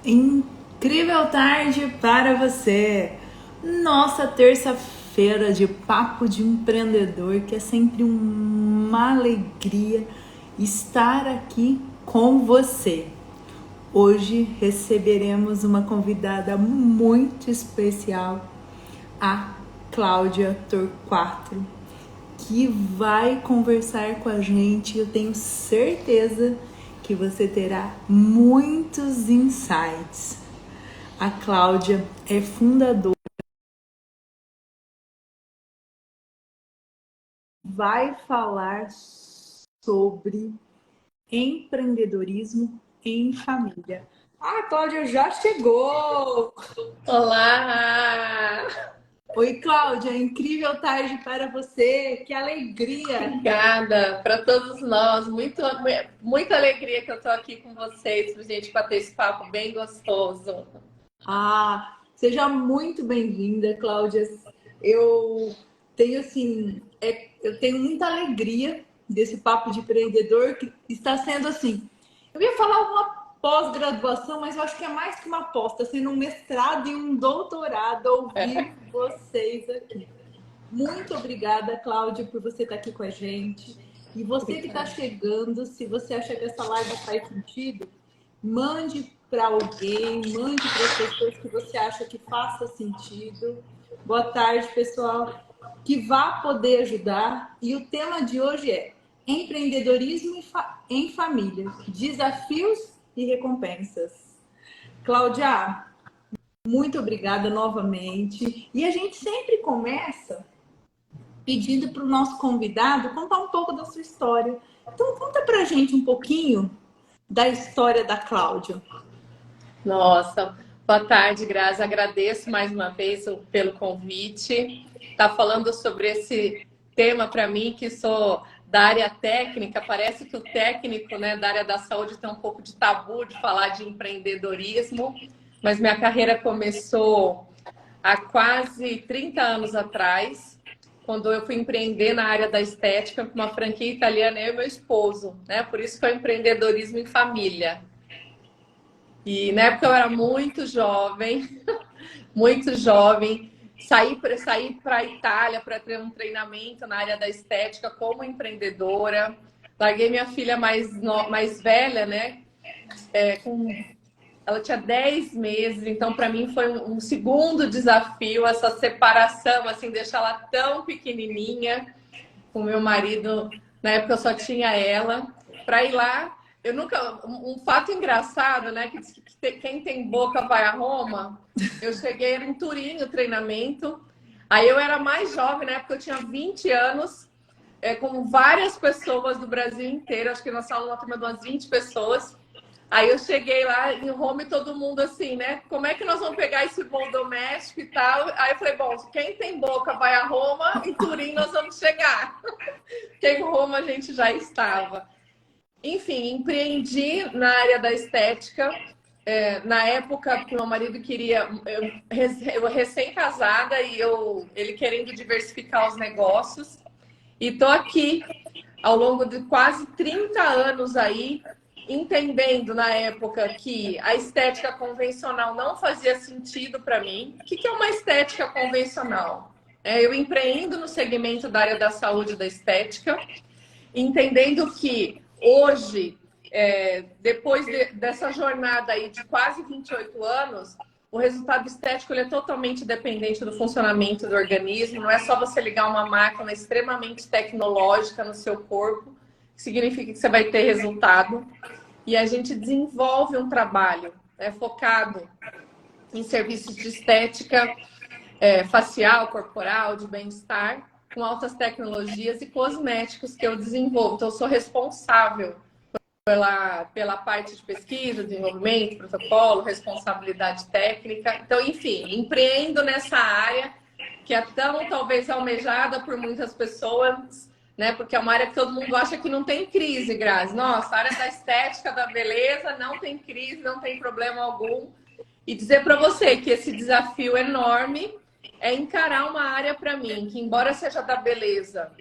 Incrível tarde para você! Nossa terça-feira de papo de empreendedor, que é sempre uma alegria estar aqui com você. Hoje receberemos uma convidada muito especial, a Cláudia Torquato, que vai conversar com a gente. Eu tenho certeza que você terá muitos insights. A Cláudia é fundadora, vai falar sobre empreendedorismo em família. A Cláudia já chegou! Olá! Oi, Cláudia, incrível tarde para você, que alegria! Obrigada para todos nós. Muita alegria que eu estou aqui com vocês, para a gente bater esse papo bem gostoso. Seja muito bem-vinda, Cláudia. Eu tenho eu tenho muita alegria desse papo de empreendedor que está sendo assim. Eu ia falar uma pós-graduação, mas eu acho que é mais que uma pós, está sendo um mestrado e um doutorado ouvir vocês aqui. Muito obrigada, Cláudia, por você estar aqui com a gente. E você que está chegando, se você acha que essa live faz sentido, mande para alguém, mande para as pessoas que você acha que faça sentido. Boa tarde, pessoal, que vá poder ajudar. E o tema de hoje é empreendedorismo em família, desafios e recompensas. Cláudia, muito obrigada novamente. E a gente sempre começa pedindo para o nosso convidado contar um pouco da sua história. Então, conta para a gente um pouquinho da história da Cláudia. Nossa, boa tarde, Grazi. Agradeço mais uma vez pelo convite. Tá falando sobre esse tema para mim, que sou da área técnica. Parece que o técnico, né, da área da saúde tem um pouco de tabu de falar de empreendedorismo, mas minha carreira começou há quase 30 anos atrás, quando eu fui empreender na área da estética com uma franquia italiana, eu e meu esposo, né? Por isso que é o empreendedorismo em família. E na época eu era muito jovem, muito jovem. Saí para a Itália para ter um treinamento na área da estética como empreendedora. Larguei minha filha mais velha, né? Ela tinha 10 meses, então para mim foi um segundo desafio essa separação, assim, deixar ela tão pequenininha com meu marido. Na época eu só tinha ela. Para ir lá, eu nunca. Um fato engraçado, né? Que quem tem boca vai a Roma. Eu cheguei, era em Turim o treinamento. Aí eu era mais jovem, na época eu tinha 20 anos, com várias pessoas do Brasil inteiro. Acho que nós estávamos uma turma de umas 20 pessoas. Aí eu cheguei lá em Roma e todo mundo assim, né? Como é que nós vamos pegar esse voo doméstico e tal? Aí eu falei, bom, quem tem boca vai a Roma, em Turim nós vamos chegar. Porque em Roma a gente já estava. Enfim, empreendi na área da estética. Na época que meu marido queria, eu recém-casada e ele querendo diversificar os negócios. E tô aqui ao longo de quase 30 anos aí, entendendo na época que a estética convencional não fazia sentido para mim. O que é uma estética convencional? Eu empreendo no segmento da área da saúde e da estética, entendendo que hoje, depois dessa jornada aí de quase 28 anos, o resultado estético ele é totalmente dependente do funcionamento do organismo. Não é só você ligar uma máquina extremamente tecnológica no seu corpo, que significa que você vai ter resultado. E a gente desenvolve um trabalho focado em serviços de estética facial, corporal, de bem-estar, com altas tecnologias e cosméticos que eu desenvolvo. Então, eu sou responsável pela parte de pesquisa, desenvolvimento, protocolo, responsabilidade técnica. Então, enfim, empreendo nessa área que é tão, talvez, almejada por muitas pessoas, né? Porque é uma área que todo mundo acha que não tem crise, Grazi. Nossa, a área da estética, da beleza, não tem crise, não tem problema algum. E dizer para você que esse desafio enorme é encarar uma área para mim, que embora seja da beleza,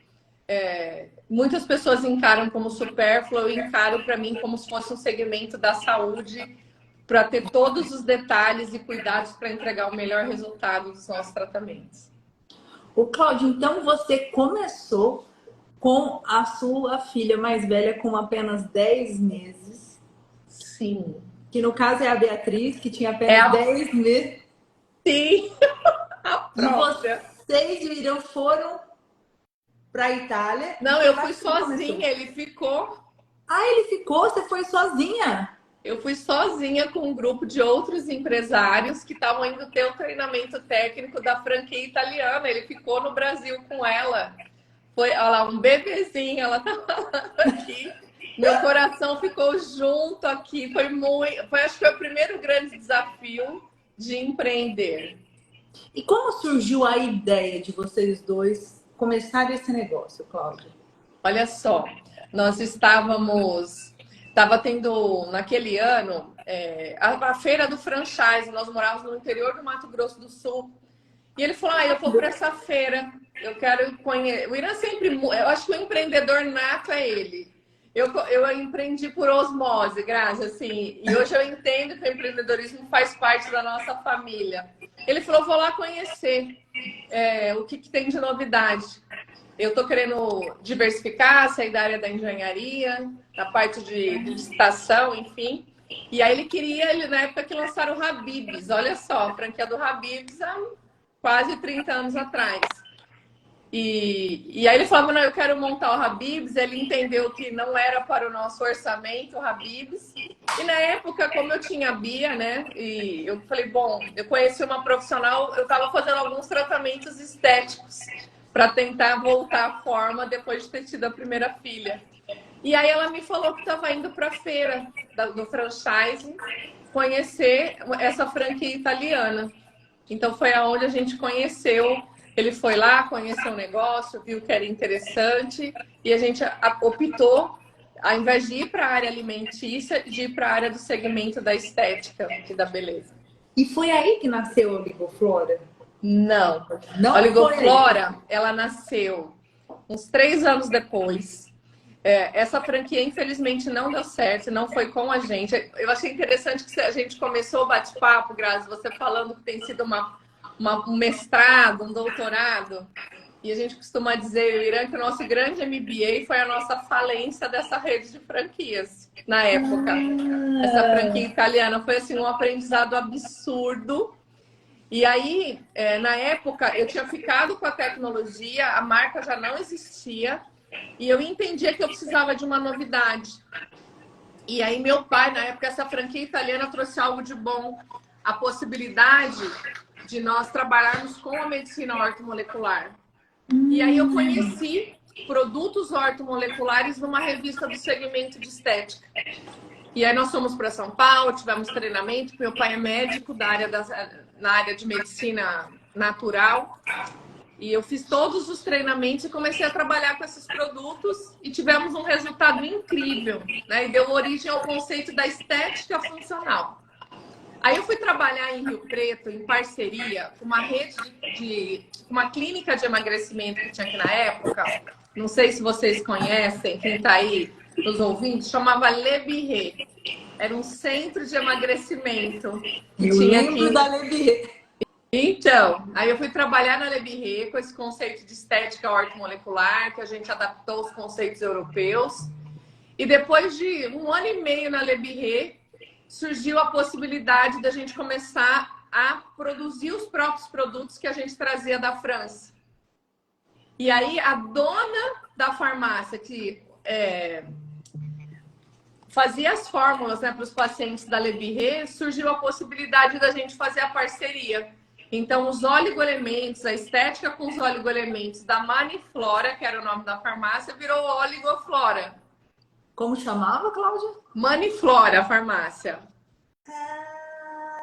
muitas pessoas encaram como supérfluo, eu encaro para mim como se fosse um segmento da saúde para ter todos os detalhes e cuidados para entregar o melhor resultado dos nossos tratamentos. O Cláudio, então você começou com a sua filha mais velha com apenas 10 meses. Sim. Que no caso é a Beatriz, que tinha apenas 10 meses. Sim. E vocês foram para a Itália? Não, eu fui sozinha, ele ficou. Ah, ele ficou? Você foi sozinha? Eu fui sozinha com um grupo de outros empresários que estavam indo ter o treinamento técnico da franquia italiana. Ele ficou no Brasil com ela. Foi, olha lá, um bebezinho, ela estava aqui. Meu coração ficou junto aqui. Acho que foi o primeiro grande desafio de empreender. E como surgiu a ideia de vocês dois começarem esse negócio, Cláudia? Olha só, nós estava tendo naquele ano a feira do franchise. Nós morávamos no interior do Mato Grosso do Sul. E ele falou: eu vou para essa feira, eu quero conhecer. O Irã sempre, eu acho que o empreendedor nato é ele. Eu empreendi por osmose, Grazi, assim, e hoje eu entendo que o empreendedorismo faz parte da nossa família. Ele falou: vou lá conhecer o que tem de novidade. Eu estou querendo diversificar, sair da área da engenharia, da parte de licitação, enfim. E aí ele na época que lançaram o Habib's, olha só, a franquia do Habib's há quase 30 anos atrás. E aí ele falava: não, eu quero montar o Habib's. Ele entendeu que não era para o nosso orçamento o Habib's. E na época, como eu tinha a Bia, né? E eu falei: bom, eu conheci uma profissional, eu estava fazendo alguns tratamentos estéticos para tentar voltar à forma depois de ter tido a primeira filha. E aí ela me falou que estava indo para a feira do franchise conhecer essa franquia italiana. Então foi aonde a gente conheceu. Ele foi lá, conheceu o negócio, viu que era interessante e a gente optou, ao invés de ir para a área alimentícia, de ir para a área do segmento da estética e da beleza. E foi aí que nasceu a Oligoflora? Não. A Oligoflora, ela nasceu uns 3 anos depois. Essa franquia, infelizmente, não deu certo, não foi com a gente. Eu achei interessante que a gente começou o bate-papo, Grazi, você falando que tem sido um mestrado, um doutorado. E a gente costuma dizer, Irã, que o nosso grande MBA foi a nossa falência dessa rede de franquias, na época. Essa franquia italiana foi, assim, um aprendizado absurdo. E aí, na época, eu tinha ficado com a tecnologia, a marca já não existia, e eu entendia que eu precisava de uma novidade. E aí, meu pai, na época, essa franquia italiana trouxe algo de bom, a possibilidade de nós trabalharmos com a medicina ortomolecular. E aí eu conheci produtos ortomoleculares numa revista do segmento de estética. E aí nós fomos para São Paulo, tivemos treinamento, meu pai é médico na área de medicina natural. E eu fiz todos os treinamentos e comecei a trabalhar com esses produtos e tivemos um resultado incrível, né? E deu origem ao conceito da estética funcional. Aí eu fui trabalhar em Rio Preto, em parceria com uma rede uma clínica de emagrecimento que tinha aqui na época. Não sei se vocês conhecem, quem está aí nos ouvindo, chamava Le Birré. Era um centro de emagrecimento que tinha aqui. Da Le Birré. Então, aí eu fui trabalhar na Le Birré com esse conceito de estética ortomolecular, que a gente adaptou os conceitos europeus. E depois de 1 ano e meio na Le Birré, surgiu a possibilidade da gente começar a produzir os próprios produtos que a gente trazia da França. E aí a dona da farmácia que fazia as fórmulas, né, para os pacientes da Le Birré, surgiu a possibilidade da gente fazer a parceria. Então, os oligoelementos, a estética com os oligoelementos da Maniflora, que era o nome da farmácia, virou Oligoflora. Como chamava, Cláudia? Maniflora, a farmácia.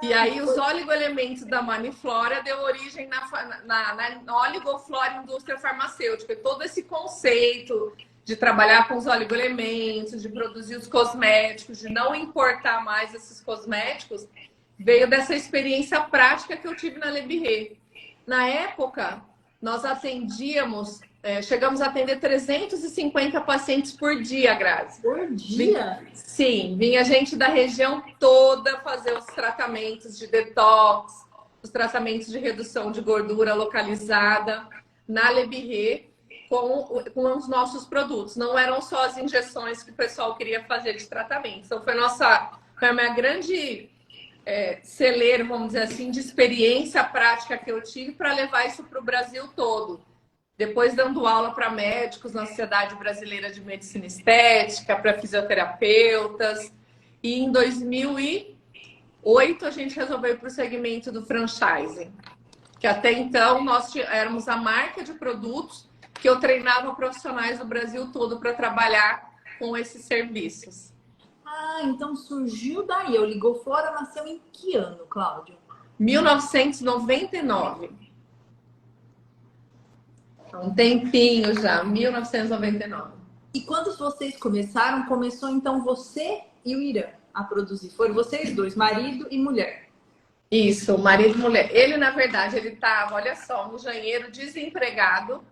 E aí, os oligoelementos da Maniflora deu origem na Oligoflora Indústria Farmacêutica. E todo esse conceito de trabalhar com os oligoelementos, de produzir os cosméticos, de não importar mais esses cosméticos, veio dessa experiência prática que eu tive na Le Birré. Na época, nós atendíamos chegamos a atender 350 pacientes por dia, Grazi. Por dia? Sim, vinha gente da região toda fazer os tratamentos de detox, os tratamentos de redução de gordura localizada na Le Birré com os nossos produtos. Não eram só as injeções que o pessoal queria fazer de tratamento. Então, foi a minha grande celeiro, vamos dizer assim, de experiência prática que eu tive para levar isso para o Brasil todo. Depois dando aula para médicos na Sociedade Brasileira de Medicina Estética, para fisioterapeutas. E em 2008 a gente resolveu ir para o segmento do franchising. Que até então nós éramos a marca de produtos que eu treinava profissionais do Brasil todo para trabalhar com esses serviços. Ah, então surgiu daí. O Ligoflora nasceu em que ano, Cláudia? 1999. Um tempinho já, 1999. E quando vocês começaram, começou então você e o Irã a produzir? Foram vocês dois, marido e mulher? Isso, marido e mulher. Ele, na verdade, ele estava, olha só, um engenheiro desempregado.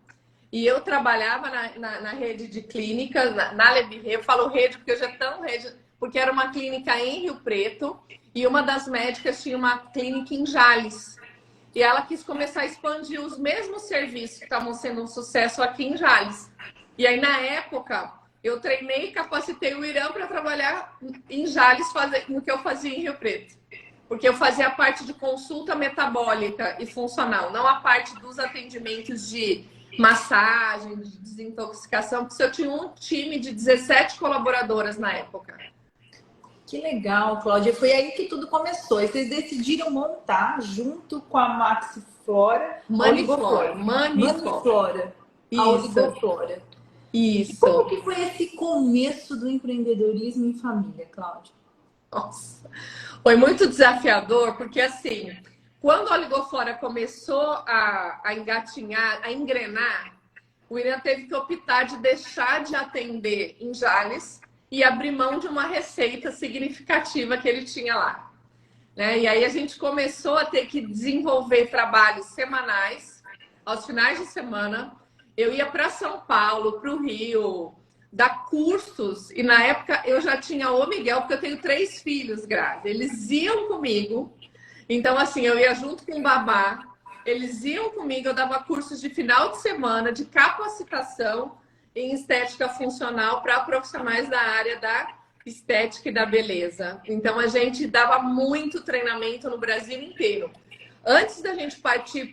E eu trabalhava na rede de clínicas, na Le Birré. Eu falo rede porque hoje é tão rede, porque era uma clínica em Rio Preto e uma das médicas tinha uma clínica em Jales. E ela quis começar a expandir os mesmos serviços que estavam sendo um sucesso aqui em Jales. E aí, na época, eu treinei e capacitei o Irã para trabalhar em Jales no que eu fazia em Rio Preto. Porque eu fazia a parte de consulta metabólica e funcional, não a parte dos atendimentos de massagem, de desintoxicação, porque eu tinha um time de 17 colaboradoras na época. Que legal, Cláudia. Foi aí que tudo começou. E vocês decidiram montar, junto com a Maxiflora, Maniflora. Maniflora. A Oligoflora. Isso. E como que foi esse começo do empreendedorismo em família, Cláudia? Nossa, foi muito desafiador, porque assim, quando a Oligoflora começou a engatinhar, a engrenar, o Irã teve que optar de deixar de atender em Jales e abrir mão de uma receita significativa que ele tinha lá. Né? E aí a gente começou a ter que desenvolver trabalhos semanais, aos finais de semana. Eu ia para São Paulo, para o Rio, dar cursos. E na época eu já tinha o Miguel, porque eu tenho 3 filhos, Grazi. Eles iam comigo. Então, assim, eu ia junto com o babá. Eles iam comigo, eu dava cursos de final de semana, de capacitação em estética funcional para profissionais da área da estética e da beleza. Então, a gente dava muito treinamento no Brasil inteiro. Antes da gente partir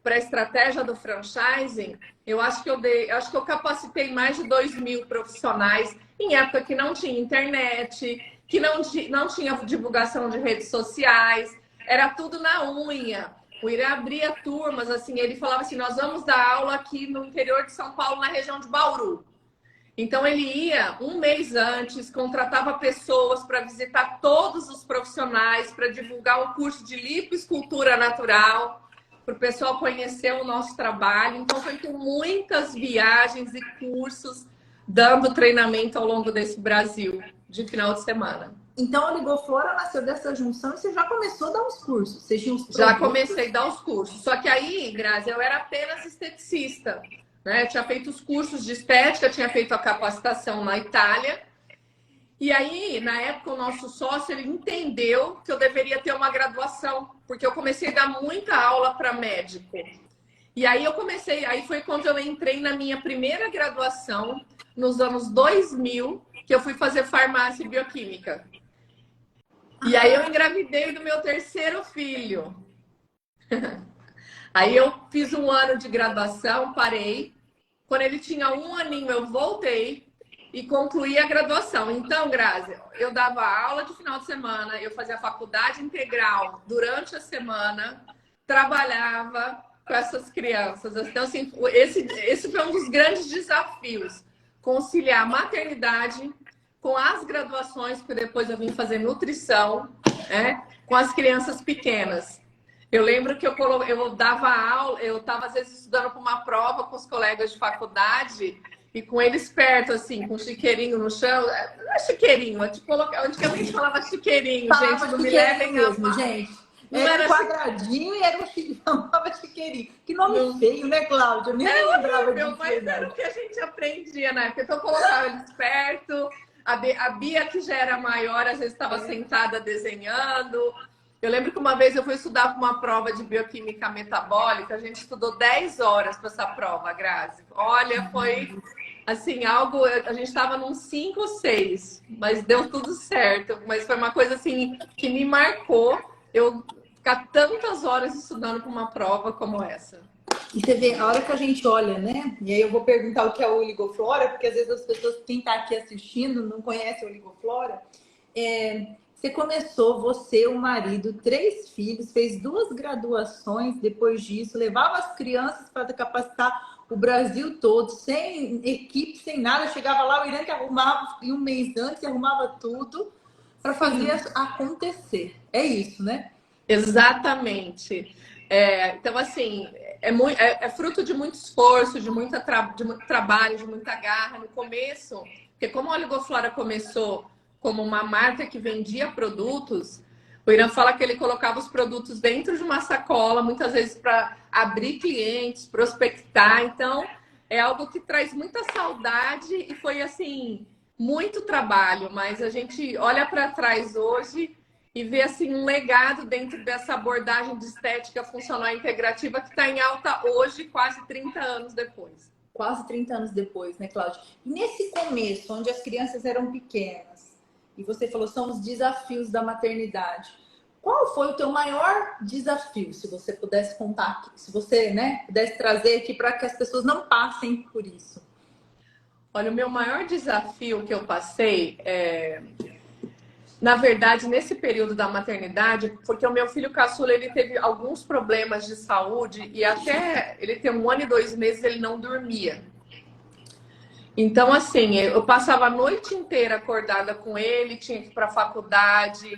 para a estratégia do franchising, eu acho que eu capacitei mais de 2.000 profissionais em época que não tinha internet, que não tinha divulgação de redes sociais, era tudo na unha. O Irã abria turmas, assim, ele falava assim, nós vamos dar aula aqui no interior de São Paulo, na região de Bauru. Então, ele ia um mês antes, contratava pessoas para visitar todos os profissionais, para divulgar um curso de lipoescultura natural, para o pessoal conhecer o nosso trabalho. Então, foi com muitas viagens e cursos, dando treinamento ao longo desse Brasil, de final de semana. Então, a Oligoflora nasceu dessa junção e você já começou a dar os cursos? Você tinha os já comecei a dar os cursos. Só que aí, Grazi, eu era apenas esteticista. Né? Eu tinha feito os cursos de estética, tinha feito a capacitação na Itália. E aí, na época, o nosso sócio ele entendeu que eu deveria ter uma graduação, porque eu comecei a dar muita aula para médico. E aí aí foi quando eu entrei na minha primeira graduação, nos anos 2000, que eu fui fazer farmácia e bioquímica. E aí eu engravidei do meu 3º filho. Aí eu fiz um ano de graduação, parei. Quando ele tinha 1 aninho, eu voltei e concluí a graduação. Então, Grazi, eu dava aula de final de semana, eu fazia faculdade integral durante a semana, trabalhava com essas crianças. Então, assim, esse foi um dos grandes desafios. Conciliar a maternidade com as graduações, porque depois eu vim fazer nutrição, né, com as crianças pequenas. Eu lembro que eu dava aula, eu estava às vezes estudando para uma prova com os colegas de faculdade e com eles perto, assim, com um chiqueirinho no chão. Não é chiqueirinho, antigamente falava chiqueirinho, gente, não me levem mesmo, gente. Não Era um era quadradinho e era chamava chiqueirinho. Que nome feio, né, Cláudia? Eu nem lembrava disso. Mas era o que a gente aprendia, né? Porque eu colocava eles perto, a Bia, que já era maior, às vezes estava sentada desenhando. Eu lembro que uma vez eu fui estudar para uma prova de bioquímica metabólica, a gente estudou 10 horas para essa prova, Grazi. Olha, foi assim, algo. A gente estava num 5 ou 6, mas deu tudo certo. Mas foi uma coisa assim que me marcou eu ficar tantas horas estudando para uma prova como essa. E você vê, a hora que a gente olha, né? E aí eu vou perguntar o que é o oligoflora, porque às vezes as pessoas, quem está aqui assistindo, não conhece o oligoflora. Você começou, você, o marido, 3 filhos, fez 2 graduações depois disso, levava as crianças para capacitar o Brasil todo, sem equipe, sem nada. Chegava lá, o Irã que arrumava, e um mês antes arrumava tudo para fazer acontecer. É isso, né? Exatamente. Então, assim, é fruto de muito esforço, de muito trabalho, de muita garra no começo, porque como a Oligoflora começou como uma marca que vendia produtos, o Irã fala que ele colocava os produtos dentro de uma sacola, muitas vezes para abrir clientes, prospectar. Então, é algo que traz muita saudade e foi, assim, muito trabalho, mas a gente olha para trás hoje e ver assim um legado dentro dessa abordagem de estética funcional integrativa que está em alta hoje, quase 30 anos depois. Quase 30 anos depois, né, Cláudia? E nesse começo, onde as crianças eram pequenas, e você falou, são os desafios da maternidade. Qual foi o teu maior desafio, se você pudesse contar aqui, se você, né, pudesse trazer aqui para que as pessoas não passem por isso? Olha, o meu maior desafio que eu passei na verdade, nesse período da maternidade, porque o meu filho caçula, ele teve alguns problemas de saúde e até ele ter 1 ano e 2 meses ele não dormia. Então, assim, eu passava a noite inteira acordada com ele, tinha que ir para a faculdade,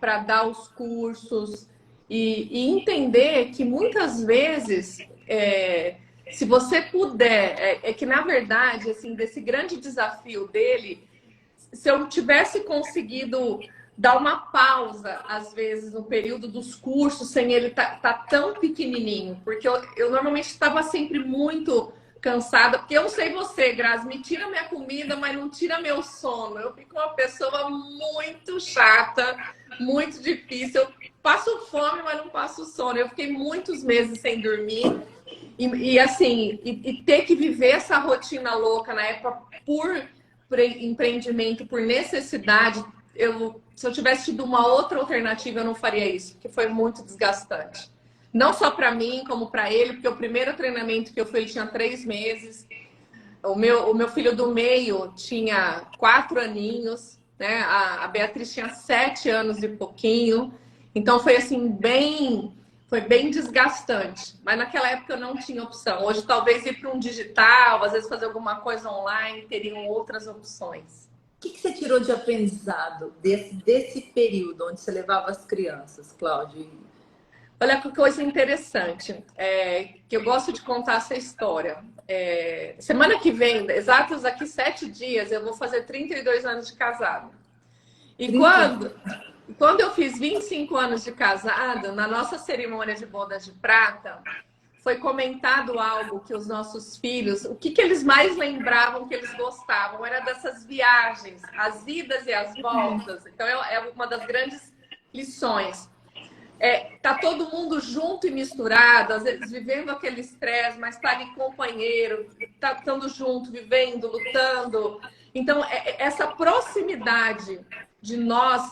para dar os cursos e entender que muitas vezes, se você puder, é que na verdade, assim, desse grande desafio dele, se eu tivesse conseguido dar uma pausa, às vezes, no período dos cursos, sem ele tá tão pequenininho, porque eu normalmente estava sempre muito cansada, porque eu não sei você, Grazi, me tira minha comida, mas não tira meu sono. Eu fico uma pessoa muito chata, muito difícil. Eu passo fome, mas não passo sono. Eu fiquei muitos meses sem dormir. E ter que viver essa rotina louca na época por empreendimento, por necessidade, se eu tivesse tido uma outra alternativa, eu não faria isso, porque foi muito desgastante. Não só para mim, como para ele, porque o primeiro treinamento que eu fui, ele tinha 3 meses. O meu filho do meio tinha 4 aninhos, né? A Beatriz tinha 7 anos e pouquinho. Então foi assim, foi bem desgastante. Mas naquela época eu não tinha opção. Hoje, talvez ir para um digital, às vezes fazer alguma coisa online, teriam outras opções. O que você tirou de aprendizado desse período onde você levava as crianças, Cláudia? Olha que coisa interessante, que eu gosto de contar essa história. Semana que vem, exatos aqui 7 dias, eu vou fazer 32 anos de casado. E quando eu fiz 25 anos de casado, na nossa cerimônia de bodas de prata, foi comentado algo que os nossos filhos, o que eles mais lembravam que eles gostavam, era dessas viagens, as idas e as voltas. Então é uma das grandes lições. Tá todo mundo junto e misturado, às vezes vivendo aquele estresse, mas tá ali companheiro, tá estando junto, vivendo, lutando. Então, essa proximidade de nós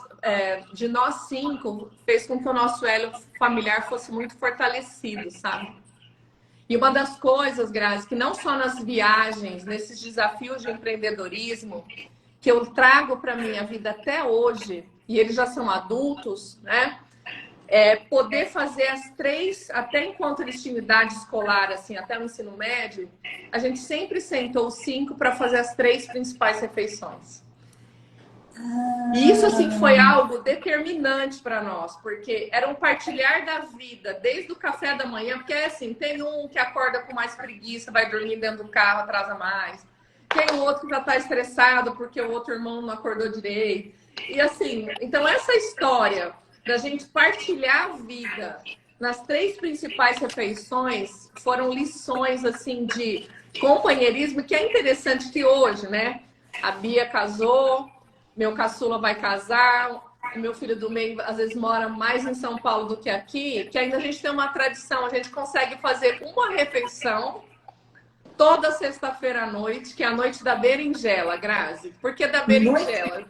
5 fez com que o nosso elo familiar fosse muito fortalecido, sabe? E uma das coisas, Grazi, que não só nas viagens, nesses desafios de empreendedorismo, que eu trago para minha vida até hoje, e eles já são adultos, né? Poder fazer as 3, até enquanto eles tinham idade escolar, assim, até o ensino médio, a gente sempre sentou os 5 para fazer as 3 principais refeições. E isso, assim, foi algo determinante para nós, porque era um partilhar da vida, desde o café da manhã, porque assim, tem um que acorda com mais preguiça, vai dormir dentro do carro, atrasa mais. Tem um outro que já está estressado porque o outro irmão não acordou direito. E assim, então essa história da gente partilhar a vida. Nas 3 principais refeições foram lições assim de companheirismo, que é interessante que hoje, né? A Bia casou, meu caçula vai casar, o meu filho do meio às vezes mora mais em São Paulo do que aqui, que ainda a gente tem uma tradição, a gente consegue fazer uma refeição toda sexta-feira à noite, que é a noite da berinjela, Grazi. Por que da berinjela?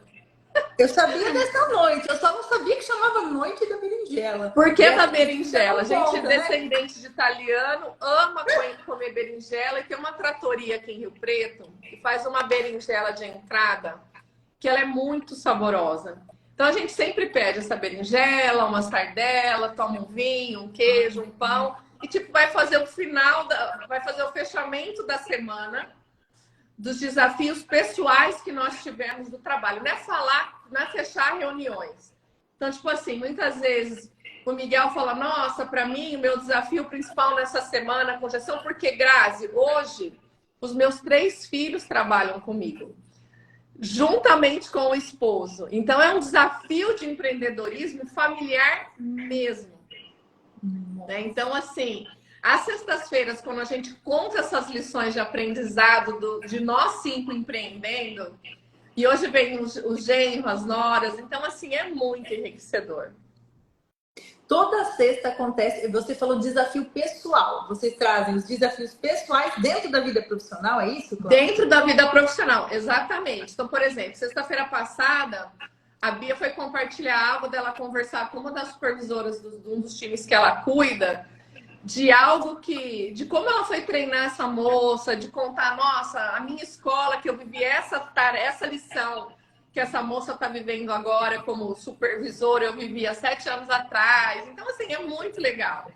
Eu sabia dessa noite, eu só não sabia que chamava Noite da Berinjela. Por que da berinjela? A gente, volta, descendente de italiano, ama comer berinjela, e tem uma tratoria aqui em Rio Preto que faz uma berinjela de entrada que ela é muito saborosa. Então a gente sempre pede essa berinjela, uma sardela, toma um vinho, um queijo, um pão e tipo vai fazer o vai fazer o fechamento da semana dos desafios pessoais que nós tivemos do trabalho. Não é falar, não é fechar reuniões. Então, tipo assim, muitas vezes o Miguel fala, nossa, para mim o meu desafio principal nessa semana com gestão, porque, Grazi, hoje os meus 3 filhos trabalham comigo, juntamente com o esposo. Então, é um desafio de empreendedorismo familiar mesmo. Né? Então, assim, às sextas-feiras, quando a gente conta essas lições de aprendizado de nós 5 empreendendo, e hoje vem os genros, as noras, então, assim, é muito enriquecedor. Toda sexta acontece, você falou desafio pessoal. Vocês trazem os desafios pessoais dentro da vida profissional, é isso, Cláudia? Dentro da vida profissional, exatamente. Então, por exemplo, sexta-feira passada, a Bia foi compartilhar algo dela conversar com uma das supervisoras de um dos times que ela cuida, de algo de como ela foi treinar essa moça, de contar, nossa, a minha escola que eu vivi essa lição que essa moça está vivendo agora como supervisora, eu vivi há 7 anos atrás. Então, assim, é muito legal.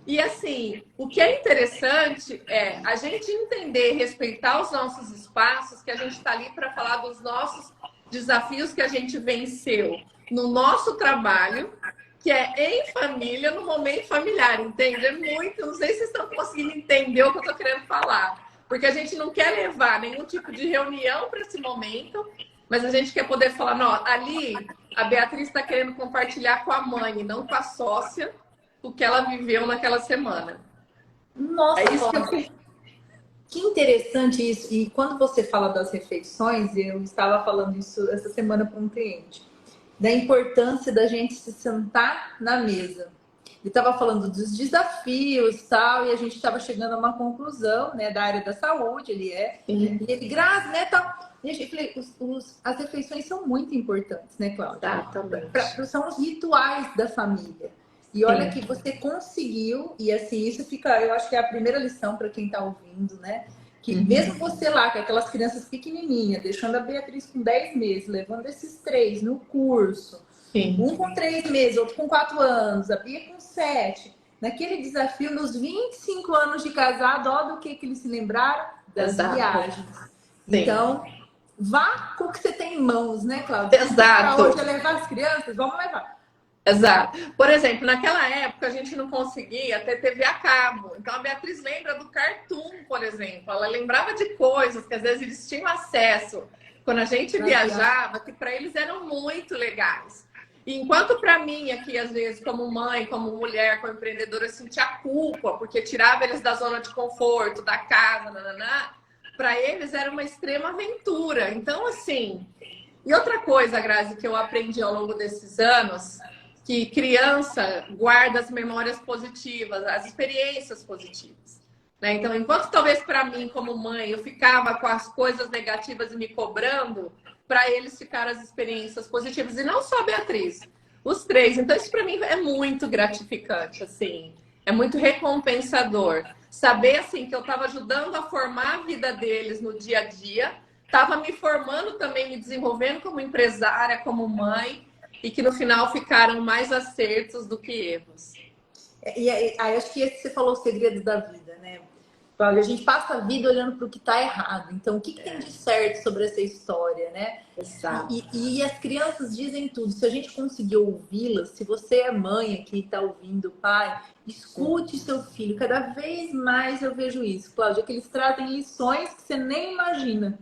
E, assim, o que é interessante é a gente entender, respeitar os nossos espaços, que a gente está ali para falar dos nossos desafios que a gente venceu no nosso trabalho, que é em família, no momento familiar, entende? É muito, não sei se vocês estão conseguindo entender o que eu estou querendo falar, porque a gente não quer levar nenhum tipo de reunião para esse momento, mas a gente quer poder falar, não, ali a Beatriz está querendo compartilhar com a mãe, e não com a sócia, o que ela viveu naquela semana. Nossa, é isso que interessante isso. E quando você fala das refeições, eu estava falando isso essa semana para um cliente, da importância da gente se sentar na mesa. Ele estava falando dos desafios tal, e a gente estava chegando a uma conclusão, né, da área da saúde, e ele, Grazi, né, tal. E eu falei, as refeições são muito importantes, né, Cláudia? Exatamente. São os rituais da família. E olha que você conseguiu, e assim, isso fica, eu acho que é a primeira lição para quem está ouvindo, né? Que mesmo você lá, com aquelas crianças pequenininhas, deixando a Beatriz com 10 meses, levando esses 3 no curso, um com 3 meses, outro com 4 anos, a Bia com 7, naquele desafio, nos 25 anos de casado, olha do que eles se lembraram? Das viagens. Então, vá com o que você tem em mãos, né, Cláudia? Exato. Para hoje é levar as crianças, vamos levar. Exato. Por exemplo, naquela época a gente não conseguia ter TV a cabo. Então a Beatriz lembra do Cartoon, por exemplo. Ela lembrava de coisas que às vezes eles tinham acesso quando a gente viajava, que para eles eram muito legais. E enquanto para mim aqui, às vezes, como mãe, como mulher, como empreendedora, eu sentia culpa, porque tirava eles da zona de conforto, da casa, para eles era uma extrema aventura. Então, assim... E outra coisa, Grazi, que eu aprendi ao longo desses anos, que criança guarda as memórias positivas, as experiências positivas. Né? Então, enquanto talvez para mim, como mãe, eu ficava com as coisas negativas e me cobrando, para eles ficaram as experiências positivas. E não só a Beatriz, os 3. Então, isso para mim é muito gratificante, assim. É muito recompensador. Saber, assim, que eu estava ajudando a formar a vida deles no dia a dia, estava me formando também, me desenvolvendo como empresária, como mãe, e que no final ficaram mais acertos do que erros. E aí, acho que esse você falou o segredo da vida, né? A gente passa a vida olhando para o que está errado. Então, o que tem de certo sobre essa história, né? Exato. E as crianças dizem tudo. Se a gente conseguir ouvi-las, se você é mãe aqui e está ouvindo, pai, escute seu filho. Cada vez mais eu vejo isso, Cláudia, que eles trazem lições que você nem imagina.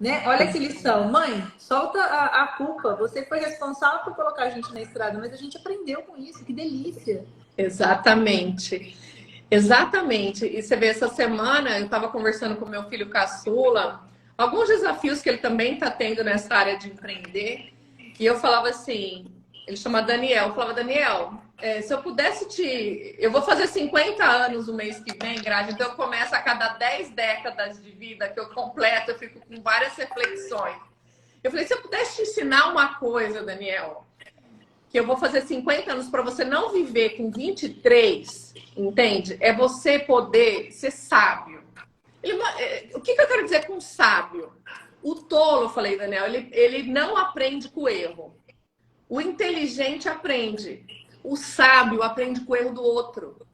Né? Olha que lição. Mãe, solta a culpa. Você foi responsável por colocar a gente na estrada, mas a gente aprendeu com isso. Que delícia. Exatamente. Exatamente. E você vê, essa semana eu estava conversando com meu filho caçula, alguns desafios que ele também está tendo nessa área de empreender. E eu falava assim, ele chama Daniel, eu falava, Daniel, se eu pudesse te... Eu vou fazer 50 anos o mês que vem, Grazi, então eu começo a cada 10 décadas de vida que eu completo, eu fico com várias reflexões. Eu falei, se eu pudesse te ensinar uma coisa, Daniel, que eu vou fazer 50 anos para você não viver com 23, entende? É você poder ser sábio. O que eu quero dizer com sábio? O tolo, eu falei, Daniel, ele não aprende com o erro. O inteligente aprende. O sábio aprende com o erro do outro.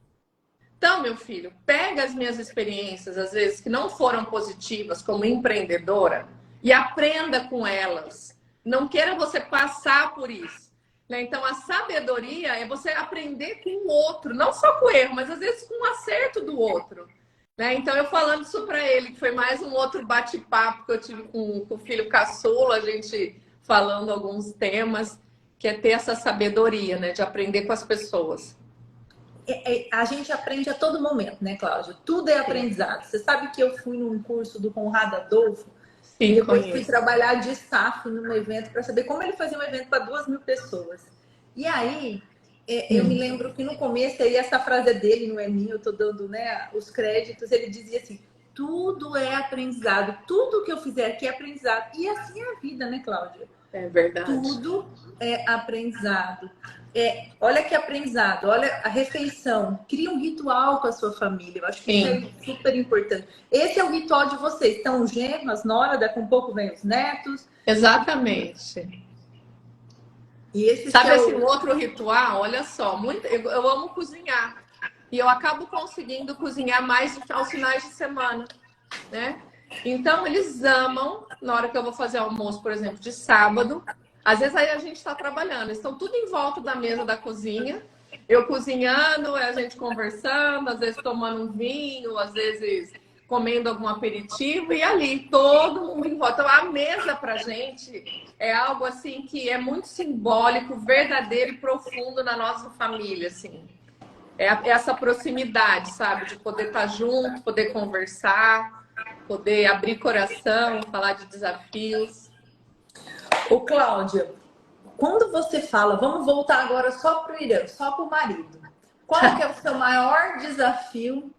Então, meu filho, pega as minhas experiências, às vezes, que não foram positivas como empreendedora, e aprenda com elas. Não queira você passar por isso. Né? Então, a sabedoria é você aprender com o outro, não só com o erro, mas às vezes com o acerto do outro. Né? Então, eu falando isso para ele, que foi mais um outro bate-papo que eu tive com o filho caçula, a gente falando alguns temas, que é ter essa sabedoria, né? De aprender com as pessoas. A gente aprende a todo momento, né, Cláudia? Tudo é aprendizado. Você sabe que eu fui num curso do Conrado Adolfo e depois fui trabalhar de staff num evento para saber como ele fazia um evento para 2.000 pessoas. E aí, eu me lembro que no começo, aí essa frase é dele, não é minha, eu estou dando, né, os créditos, ele dizia assim, tudo é aprendizado, tudo que eu fizer aqui é aprendizado. E assim é a vida, né, Cláudia? É verdade. Tudo é aprendizado. Olha que aprendizado, olha a refeição. Cria um ritual com a sua família. Eu acho que isso é super importante. Esse é o ritual de vocês. Estão os genros, nora, daqui a um pouco vem os netos. Exatamente. E esse sabe esse outro ritual? Olha só, eu amo cozinhar. E eu acabo conseguindo cozinhar mais aos finais de semana, né? Então, eles amam, na hora que eu vou fazer almoço, por exemplo, de sábado. Às vezes aí a gente está trabalhando, eles estão tudo em volta da mesa da cozinha. Eu cozinhando, a gente conversando, às vezes tomando um vinho, às vezes comendo algum aperitivo e ali, todo mundo em volta. Então, a mesa pra gente é algo assim que é muito simbólico, verdadeiro e profundo na nossa família, assim. É essa proximidade, sabe? De poder estar junto, poder conversar, poder abrir coração, falar de desafios. Ô, Cláudia, quando você fala, vamos voltar agora só para o Irã, só para o marido. Qual que é o seu maior desafio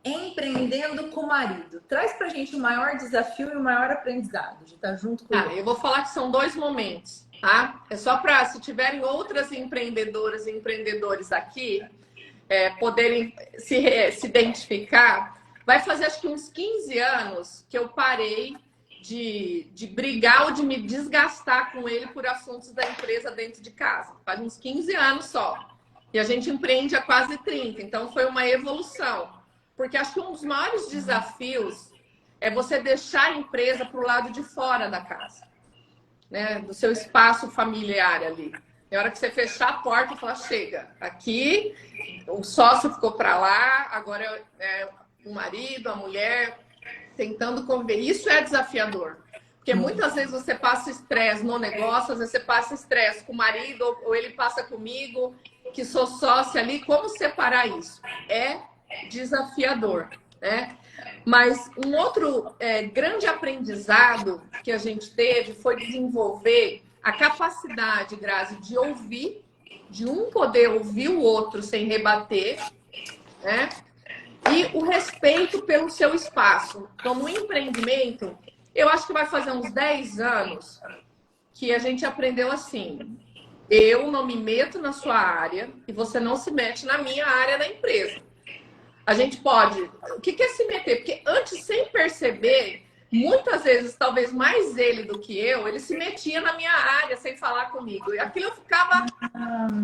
empreendendo com o marido? Traz pra gente o maior desafio e o maior aprendizado de estar junto com ele. Eu vou falar que são 2 momentos, tá? É só para, se tiverem outras empreendedoras e empreendedores aqui, poderem se identificar. Vai fazer acho que uns 15 anos que eu parei de brigar ou de me desgastar com ele por assuntos da empresa dentro de casa. Faz uns 15 anos só. E a gente empreende há quase 30, então foi uma evolução. Porque acho que um dos maiores desafios é você deixar a empresa para o lado de fora da casa, né? Do seu espaço familiar ali. Na hora que você fechar a porta e falar, chega, aqui o sócio ficou para lá, agora é o marido, a mulher, tentando conviver. Isso é desafiador. Porque muitas vezes você passa estresse no negócio, às vezes você passa estresse com o marido, ou ele passa comigo, que sou sócia ali. Como separar isso? É desafiador, né? Mas um outro grande aprendizado que a gente teve foi desenvolver a capacidade, Grazi, de ouvir, de um poder ouvir o outro sem rebater, né? E o respeito pelo seu espaço. Então, no empreendimento, eu acho que vai fazer uns 10 anos que a gente aprendeu assim: eu não me meto na sua área e você não se mete na minha área da empresa. A gente pode... O que é se meter? Porque antes, sem perceber, muitas vezes, talvez mais ele do que eu, ele se metia na minha área sem falar comigo. E aquilo eu ficava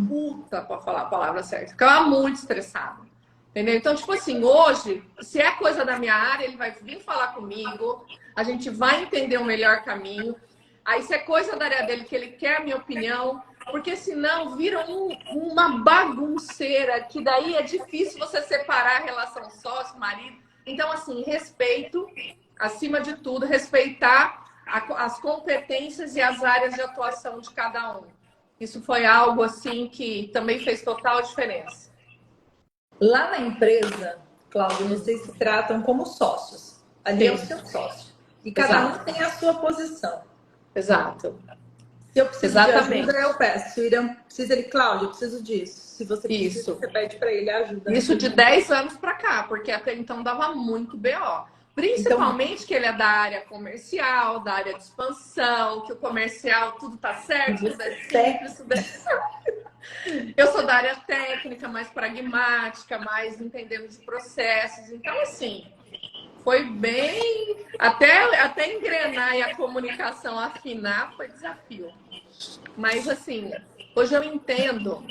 puta, para falar a palavra certa. Ficava muito estressada. Entendeu? Então, tipo assim, hoje, se é coisa da minha área, ele vai vir falar comigo, a gente vai entender o melhor caminho. Aí, se é coisa da área dele, que ele quer a minha opinião, porque senão vira uma bagunceira, que daí é difícil você separar a relação sócio-marido. Então, assim, respeito, acima de tudo, respeitar as competências e as áreas de atuação de cada um. Isso foi algo assim que também fez total diferença. Lá na empresa, Cláudia, vocês se tratam como sócios. Ali é o Sim. seu sócio. E cada Exato. um tem a sua posição. Exato. Se eu preciso Exatamente. de ajuda, eu peço. Se o Irã precisa, ele, Cláudia, eu preciso disso. Se você precisa, Isso. você pede para ele ajuda. Isso de 10 anos para cá, porque até então dava muito BO. Principalmente Então, que ele é da área comercial, da área de expansão, que o comercial tudo tá certo, tudo é simples, tudo é... Eu sou da área técnica, mais pragmática, mais entendendo os processos. Então, assim, foi bem... Até engrenar e a comunicação afinar foi desafio. Mas, assim, hoje eu entendo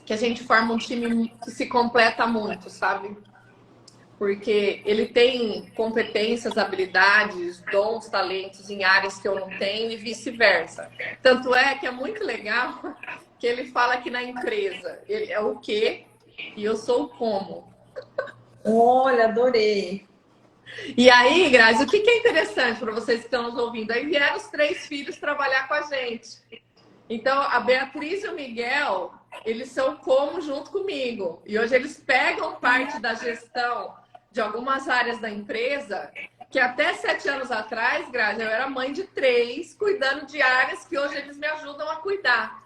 que a gente forma um time que se completa muito, sabe? Porque ele tem competências, habilidades, dons, talentos em áreas que eu não tenho e vice-versa. Tanto é que é muito legal que ele fala que na empresa ele é o quê e eu sou o como. olha, adorei. E aí, Grazi, o que é interessante para vocês que estão nos ouvindo? Aí vieram os 3 filhos trabalhar com a gente. Então, a Beatriz e o Miguel, eles são como junto comigo. E hoje eles pegam parte da gestão de algumas áreas da empresa, que até 7 anos atrás, Grazi, eu era mãe de 3, cuidando de áreas que hoje eles me ajudam a cuidar,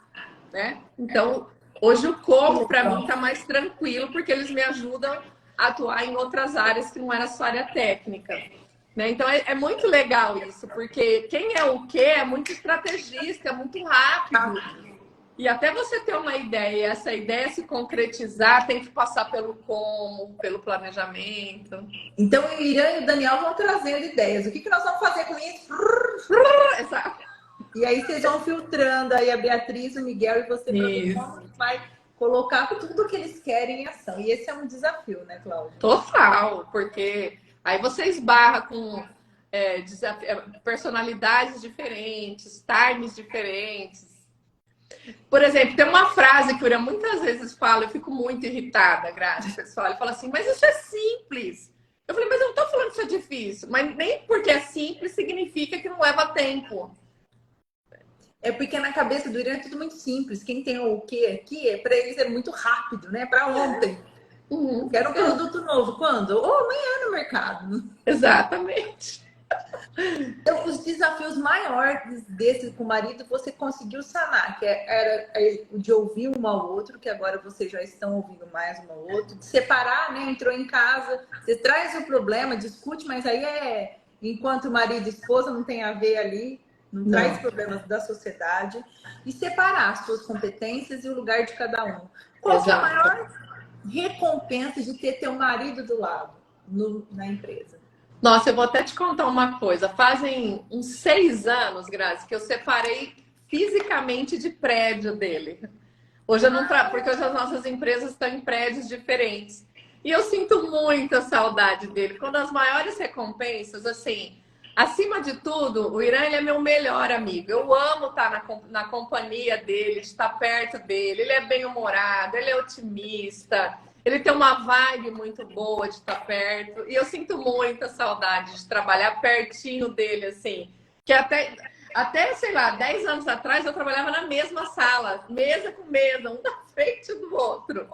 né? Então, hoje o como, para mim, está mais tranquilo, porque eles me ajudam a atuar em outras áreas que não era só área técnica. Né? Então é muito legal isso, porque quem é o quê é muito estrategista, é muito rápido. E até você ter uma ideia, essa ideia se concretizar, tem que passar pelo como, pelo planejamento. Então, o Irã e o Daniel vão trazendo ideias. O que nós vamos fazer com isso? Exato. E aí vocês vão filtrando aí a Beatriz, o Miguel e você vai colocar tudo que eles querem em ação. E esse é um desafio, né, Cláudia? Total, porque aí você esbarra com personalidades diferentes, times diferentes. Por exemplo, tem uma frase que o Ura muitas vezes fala, eu fico muito irritada, Grazi, pessoal. Ele fala assim, mas isso é simples. Eu falei, mas eu não tô falando que isso é difícil. Mas nem porque é simples significa que não leva tempo. É porque na cabeça do Irã é tudo muito simples. Quem tem o que aqui, para eles é muito rápido, né? Para ontem. Uhum. Quero um produto novo. Quando? Ou amanhã no mercado. Exatamente. Então, os desafios maiores desse com o marido, você conseguiu sanar, que era o de ouvir um ao outro, que agora vocês já estão ouvindo mais um ao outro, de separar, né? Entrou em casa, você traz o problema, discute, mas aí enquanto marido e esposa não tem a ver ali, não traz problemas da sociedade, e separar as suas competências e o lugar de cada um. Qual que é a maior recompensa de ter teu marido do lado na empresa? Nossa, eu vou até te contar uma coisa. Fazem uns 6 anos, Grazi, que eu separei fisicamente de prédio dele. Hoje eu não porque hoje as nossas empresas estão em prédios diferentes. E eu sinto muita saudade dele. Quando as maiores recompensas, assim, acima de tudo, o Irã ele é meu melhor amigo. Eu amo estar na companhia dele, de estar perto dele. Ele é bem-humorado, ele é otimista. Ele tem uma vibe muito boa de estar perto. E eu sinto muita saudade de trabalhar pertinho dele, assim. Que até, sei lá, 10 anos atrás eu trabalhava na mesma sala. Mesa com mesa, um na frente do outro.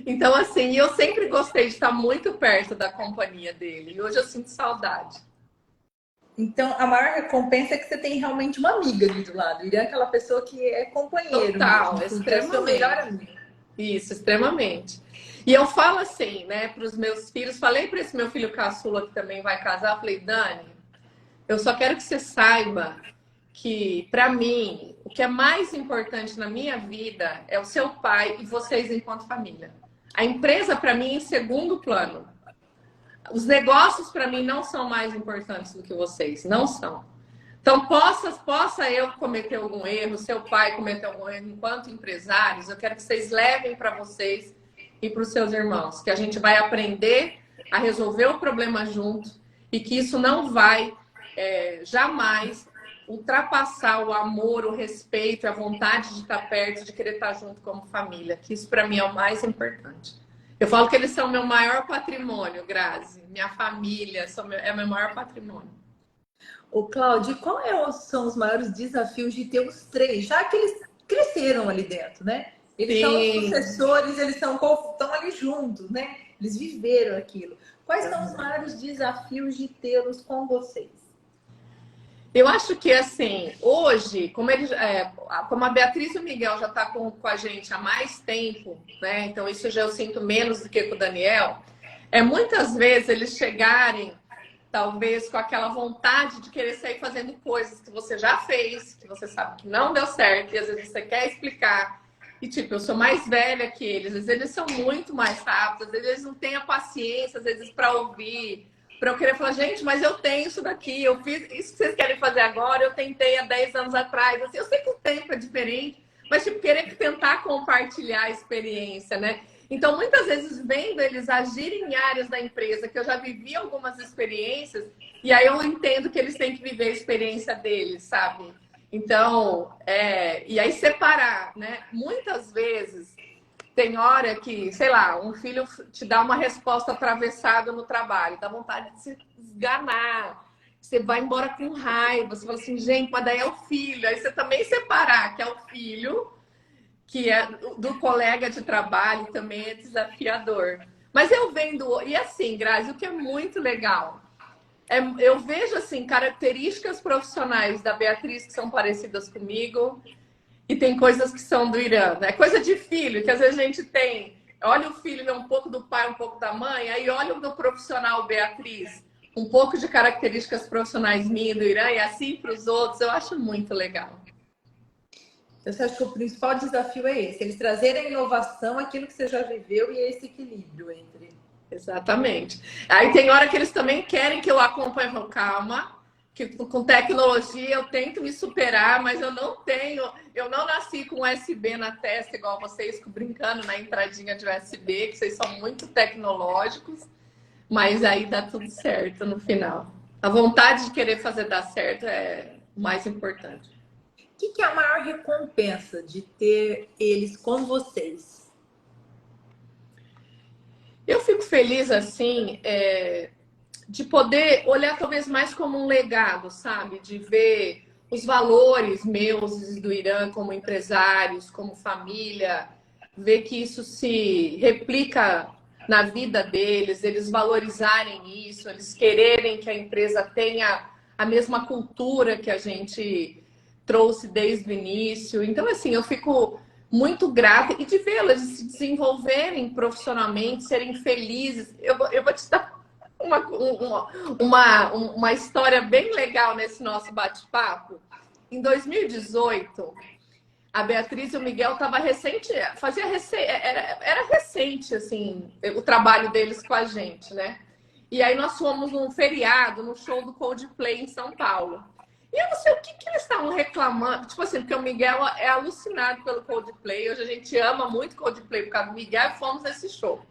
Então, assim, eu sempre gostei de estar muito perto da companhia dele. E hoje eu sinto saudade. Então, a maior recompensa é que você tem realmente uma amiga ali do lado. Irã é aquela pessoa que é companheiro. Total, mesmo, extremamente. É o melhor amigo. Isso, extremamente. E eu falo assim, né, para os meus filhos, falei para esse meu filho caçula que também vai casar, falei, Dani, eu só quero que você saiba que, para mim, o que é mais importante na minha vida é o seu pai e vocês enquanto família. A empresa, para mim, é em segundo plano. Os negócios, para mim, não são mais importantes do que vocês, não são. Então, possa eu cometer algum erro, seu pai cometer algum erro enquanto empresários, eu quero que vocês levem para vocês e para os seus irmãos, que a gente vai aprender a resolver o problema junto e que isso não vai jamais ultrapassar o amor, o respeito, a vontade de estar perto, de querer estar junto como família, que isso para mim é o mais importante. Eu falo que eles são meu maior patrimônio, Grazi. Minha família é meu maior patrimônio. Ô, Cláudia, são os maiores desafios de ter os três, já que eles cresceram ali dentro, né? Eles são os Sim. sucessores, eles estão ali juntos, né? Eles viveram aquilo. Quais são os maiores desafios de tê-los com vocês? Eu acho que, assim, hoje, como a Beatriz e o Miguel já estão com a gente há mais tempo, né? Então, isso já eu sinto menos do que com o Daniel. Muitas vezes eles chegarem, talvez, com aquela vontade de querer sair fazendo coisas que você já fez, que você sabe que não deu certo, e às vezes você quer explicar. E, tipo, eu sou mais velha que eles, às vezes eles são muito mais rápidos, às vezes eles não têm a paciência, às vezes, para ouvir. Para eu querer falar, gente, mas eu tenho isso daqui, eu fiz isso que vocês querem fazer agora, eu tentei há 10 anos atrás. Assim, eu sei que o tempo é diferente, mas tipo, querer tentar compartilhar a experiência, né? Então, muitas vezes, vendo eles agirem em áreas da empresa, que eu já vivi algumas experiências, e aí eu entendo que eles têm que viver a experiência deles, sabe? Então, e aí separar, né? Muitas vezes tem hora que, sei lá, um filho te dá uma resposta atravessada no trabalho, dá vontade de se esganar. Você vai embora com raiva, você fala assim, gente, mas daí é o filho. Aí você também separar que é o filho, que é do colega de trabalho, também é desafiador. Mas eu vendo, e assim, Grazi, o que é muito legal, eu vejo assim características profissionais da Beatriz que são parecidas comigo, e tem coisas que são do Irã, né? Coisa de filho, que às vezes a gente tem. Olha o filho, né? Um pouco do pai, um pouco da mãe. Aí olha o do profissional Beatriz. Um pouco de características profissionais minhas do Irã e assim para os outros. Eu acho muito legal. Você acha que o principal desafio é esse? Eles trazerem a inovação, aquilo que você já viveu e esse equilíbrio entre... Exatamente. Aí tem hora que eles também querem que eu acompanhe. Calma, que com tecnologia eu tento me superar, mas eu não nasci com USB na testa igual vocês, brincando na entradinha de USB, que vocês são muito tecnológicos, mas aí dá tudo certo no final. A vontade de querer fazer dar certo é o mais importante. O que é a maior recompensa de ter eles com vocês? Eu fico feliz, assim, de poder olhar talvez mais como um legado, sabe? De ver os valores meus do Irã como empresários, como família, ver que isso se replica na vida deles, eles valorizarem isso, eles quererem que a empresa tenha a mesma cultura que a gente trouxe desde o início. Então, assim, eu fico muito grata e de vê-las se desenvolverem profissionalmente, serem felizes. Eu vou te dar uma história bem legal nesse nosso bate-papo. Em 2018, a Beatriz e o Miguel estavam era recente, assim, o trabalho deles com a gente, né? E aí nós fomos num feriado, no show do Coldplay em São Paulo. E eu não sei o que eles estavam reclamando. Tipo assim, porque o Miguel é alucinado pelo Coldplay. Hoje a gente ama muito Coldplay por causa do Miguel e fomos nesse show.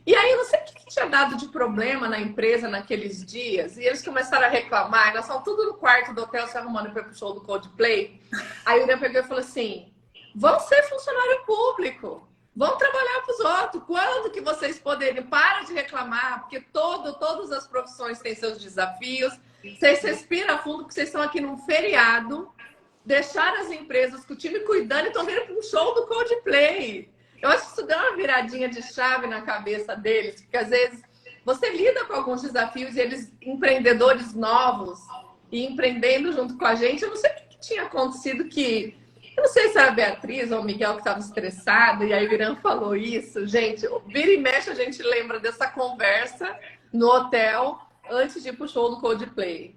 E aí eu não sei o que tinha dado de problema na empresa naqueles dias. E eles começaram a reclamar. Nós estávamos tudo no quarto do hotel se arrumando para o show do Coldplay. Aí o Irã pegou e falou assim, vão ser funcionário público. Vão trabalhar para os outros. Quando que vocês poderem? Para de reclamar, porque todas as profissões têm seus desafios. Vocês respiram fundo, porque vocês estão aqui num feriado, deixaram as empresas com o time cuidando e estão vindo para um show do Coldplay. Eu acho que isso deu uma viradinha de chave na cabeça deles, porque às vezes você lida com alguns desafios e eles, empreendedores novos, e empreendendo junto com a gente, eu não sei o que tinha acontecido que... Eu não sei se era a Beatriz ou o Miguel que estava estressado, e aí o Irã falou isso. Gente, vira e mexe a gente lembra dessa conversa no hotel antes de ir pro show do Coldplay.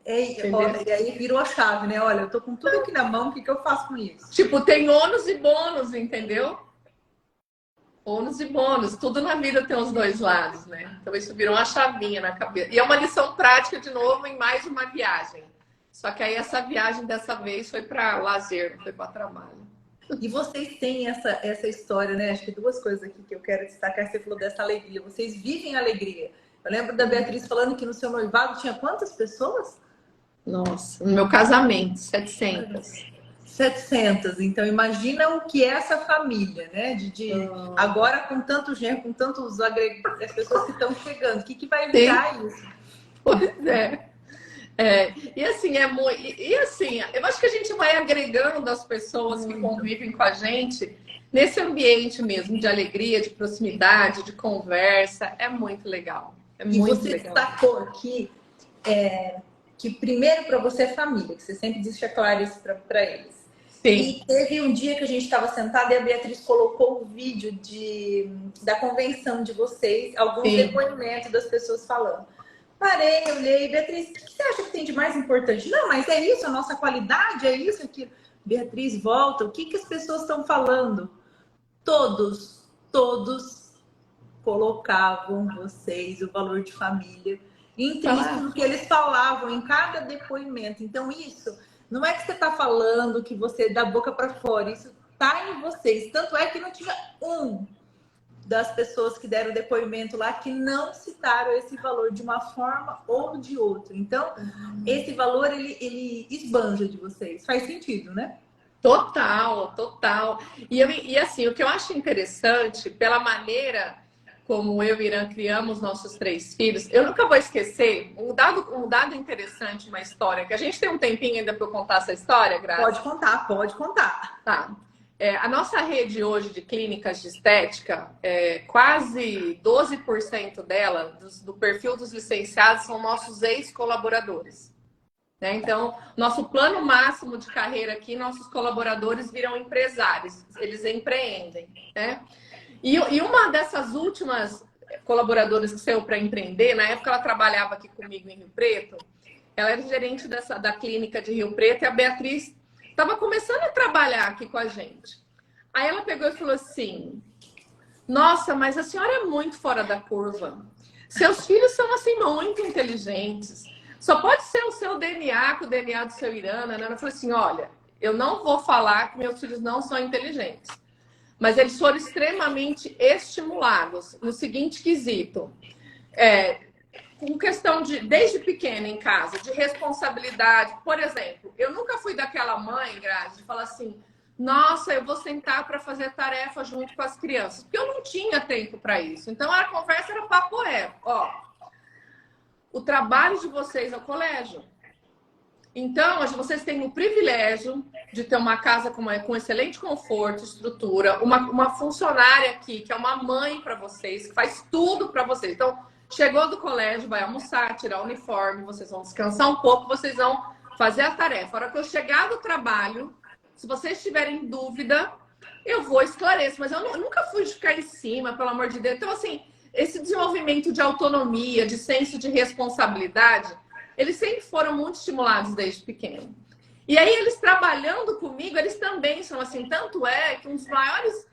E aí virou a chave, né? Olha, eu tô com tudo aqui na mão, o que eu faço com isso? Tipo, tem ônus e bônus, entendeu? Ônus e bônus. Tudo na vida tem os dois lados, né? Então isso virou uma chavinha na cabeça. E é uma lição prática, de novo, em mais uma viagem. Só que aí essa viagem dessa vez foi para lazer, não foi para trabalho. E vocês têm essa história, né? Acho que duas coisas aqui que eu quero destacar. Você falou dessa alegria. Vocês vivem a alegria. Eu lembro da Beatriz falando que no seu noivado tinha quantas pessoas? Nossa, no meu casamento, 700. 700. Então, imagina o que é essa família, né? Agora, com tanto genro, com tantos as pessoas que estão chegando. O que vai virar isso? Pois é. E assim, assim, eu acho que a gente vai agregando as pessoas que convivem com a gente nesse ambiente mesmo de alegria, de proximidade, de conversa. É muito legal. É E muito você legal. destacou aqui que primeiro para você é família, que você sempre deixa claro isso para eles. Sim. E teve um dia que a gente estava sentada e a Beatriz colocou o vídeo da convenção de vocês, alguns Sim. depoimentos das pessoas falando. Parei, olhei, Beatriz, o que você acha que tem de mais importante? Não, mas é isso, a nossa qualidade, é isso, aquilo. Beatriz, volta, o que as pessoas estão falando? Todos colocavam vocês, o valor de família, intrínseco no que eles falavam em cada depoimento. Então, isso não é que você está falando que você da boca para fora, isso está em vocês. Tanto é que não tinha um das pessoas que deram depoimento lá que não citaram esse valor de uma forma ou de outra. Então, esse valor, ele esbanja de vocês. Faz sentido, né? Total, total. E assim, o que eu acho interessante, pela maneira como eu e Irã criamos nossos 3 filhos, eu nunca vou esquecer um dado interessante, uma história, que a gente tem um tempinho ainda para eu contar essa história, Graça? Pode contar, pode contar. Tá. A nossa rede hoje de clínicas de estética, quase 12% dela, do perfil dos licenciados, são nossos ex-colaboradores. Né? Então, nosso plano máximo de carreira aqui, nossos colaboradores viram empresários, eles empreendem. Né? E uma dessas últimas colaboradoras que saiu para empreender, na época ela trabalhava aqui comigo em Rio Preto, ela era gerente da clínica de Rio Preto e a Beatriz estava começando a trabalhar aqui com a gente. Aí ela pegou e falou assim: nossa, mas a senhora é muito fora da curva. Seus filhos são assim muito inteligentes. Só pode ser o seu DNA, com o DNA do seu Irana, né? Eu falei assim: olha, eu não vou falar que meus filhos não são inteligentes. Mas eles foram extremamente estimulados no seguinte quesito. Com questão desde pequena em casa, de responsabilidade. Por exemplo, eu nunca fui daquela mãe, Grazi, de falar assim: nossa, eu vou sentar para fazer tarefa junto com as crianças. Porque eu não tinha tempo para isso. Então, a conversa era papo reto. Ó, o trabalho de vocês é o colégio. Então, vocês têm o privilégio de ter uma casa com excelente conforto, estrutura, uma funcionária aqui, que é uma mãe para vocês, que faz tudo para vocês. Então, chegou do colégio, vai almoçar, tirar o uniforme, vocês vão descansar um pouco, vocês vão fazer a tarefa. A hora que eu chegar do trabalho, se vocês tiverem dúvida, eu vou esclarecer. Mas eu nunca fui de ficar em cima, pelo amor de Deus. Então, assim, esse desenvolvimento de autonomia, de senso de responsabilidade, eles sempre foram muito estimulados desde pequeno. E aí, eles trabalhando comigo, eles também são assim. Tanto é que um dos maiores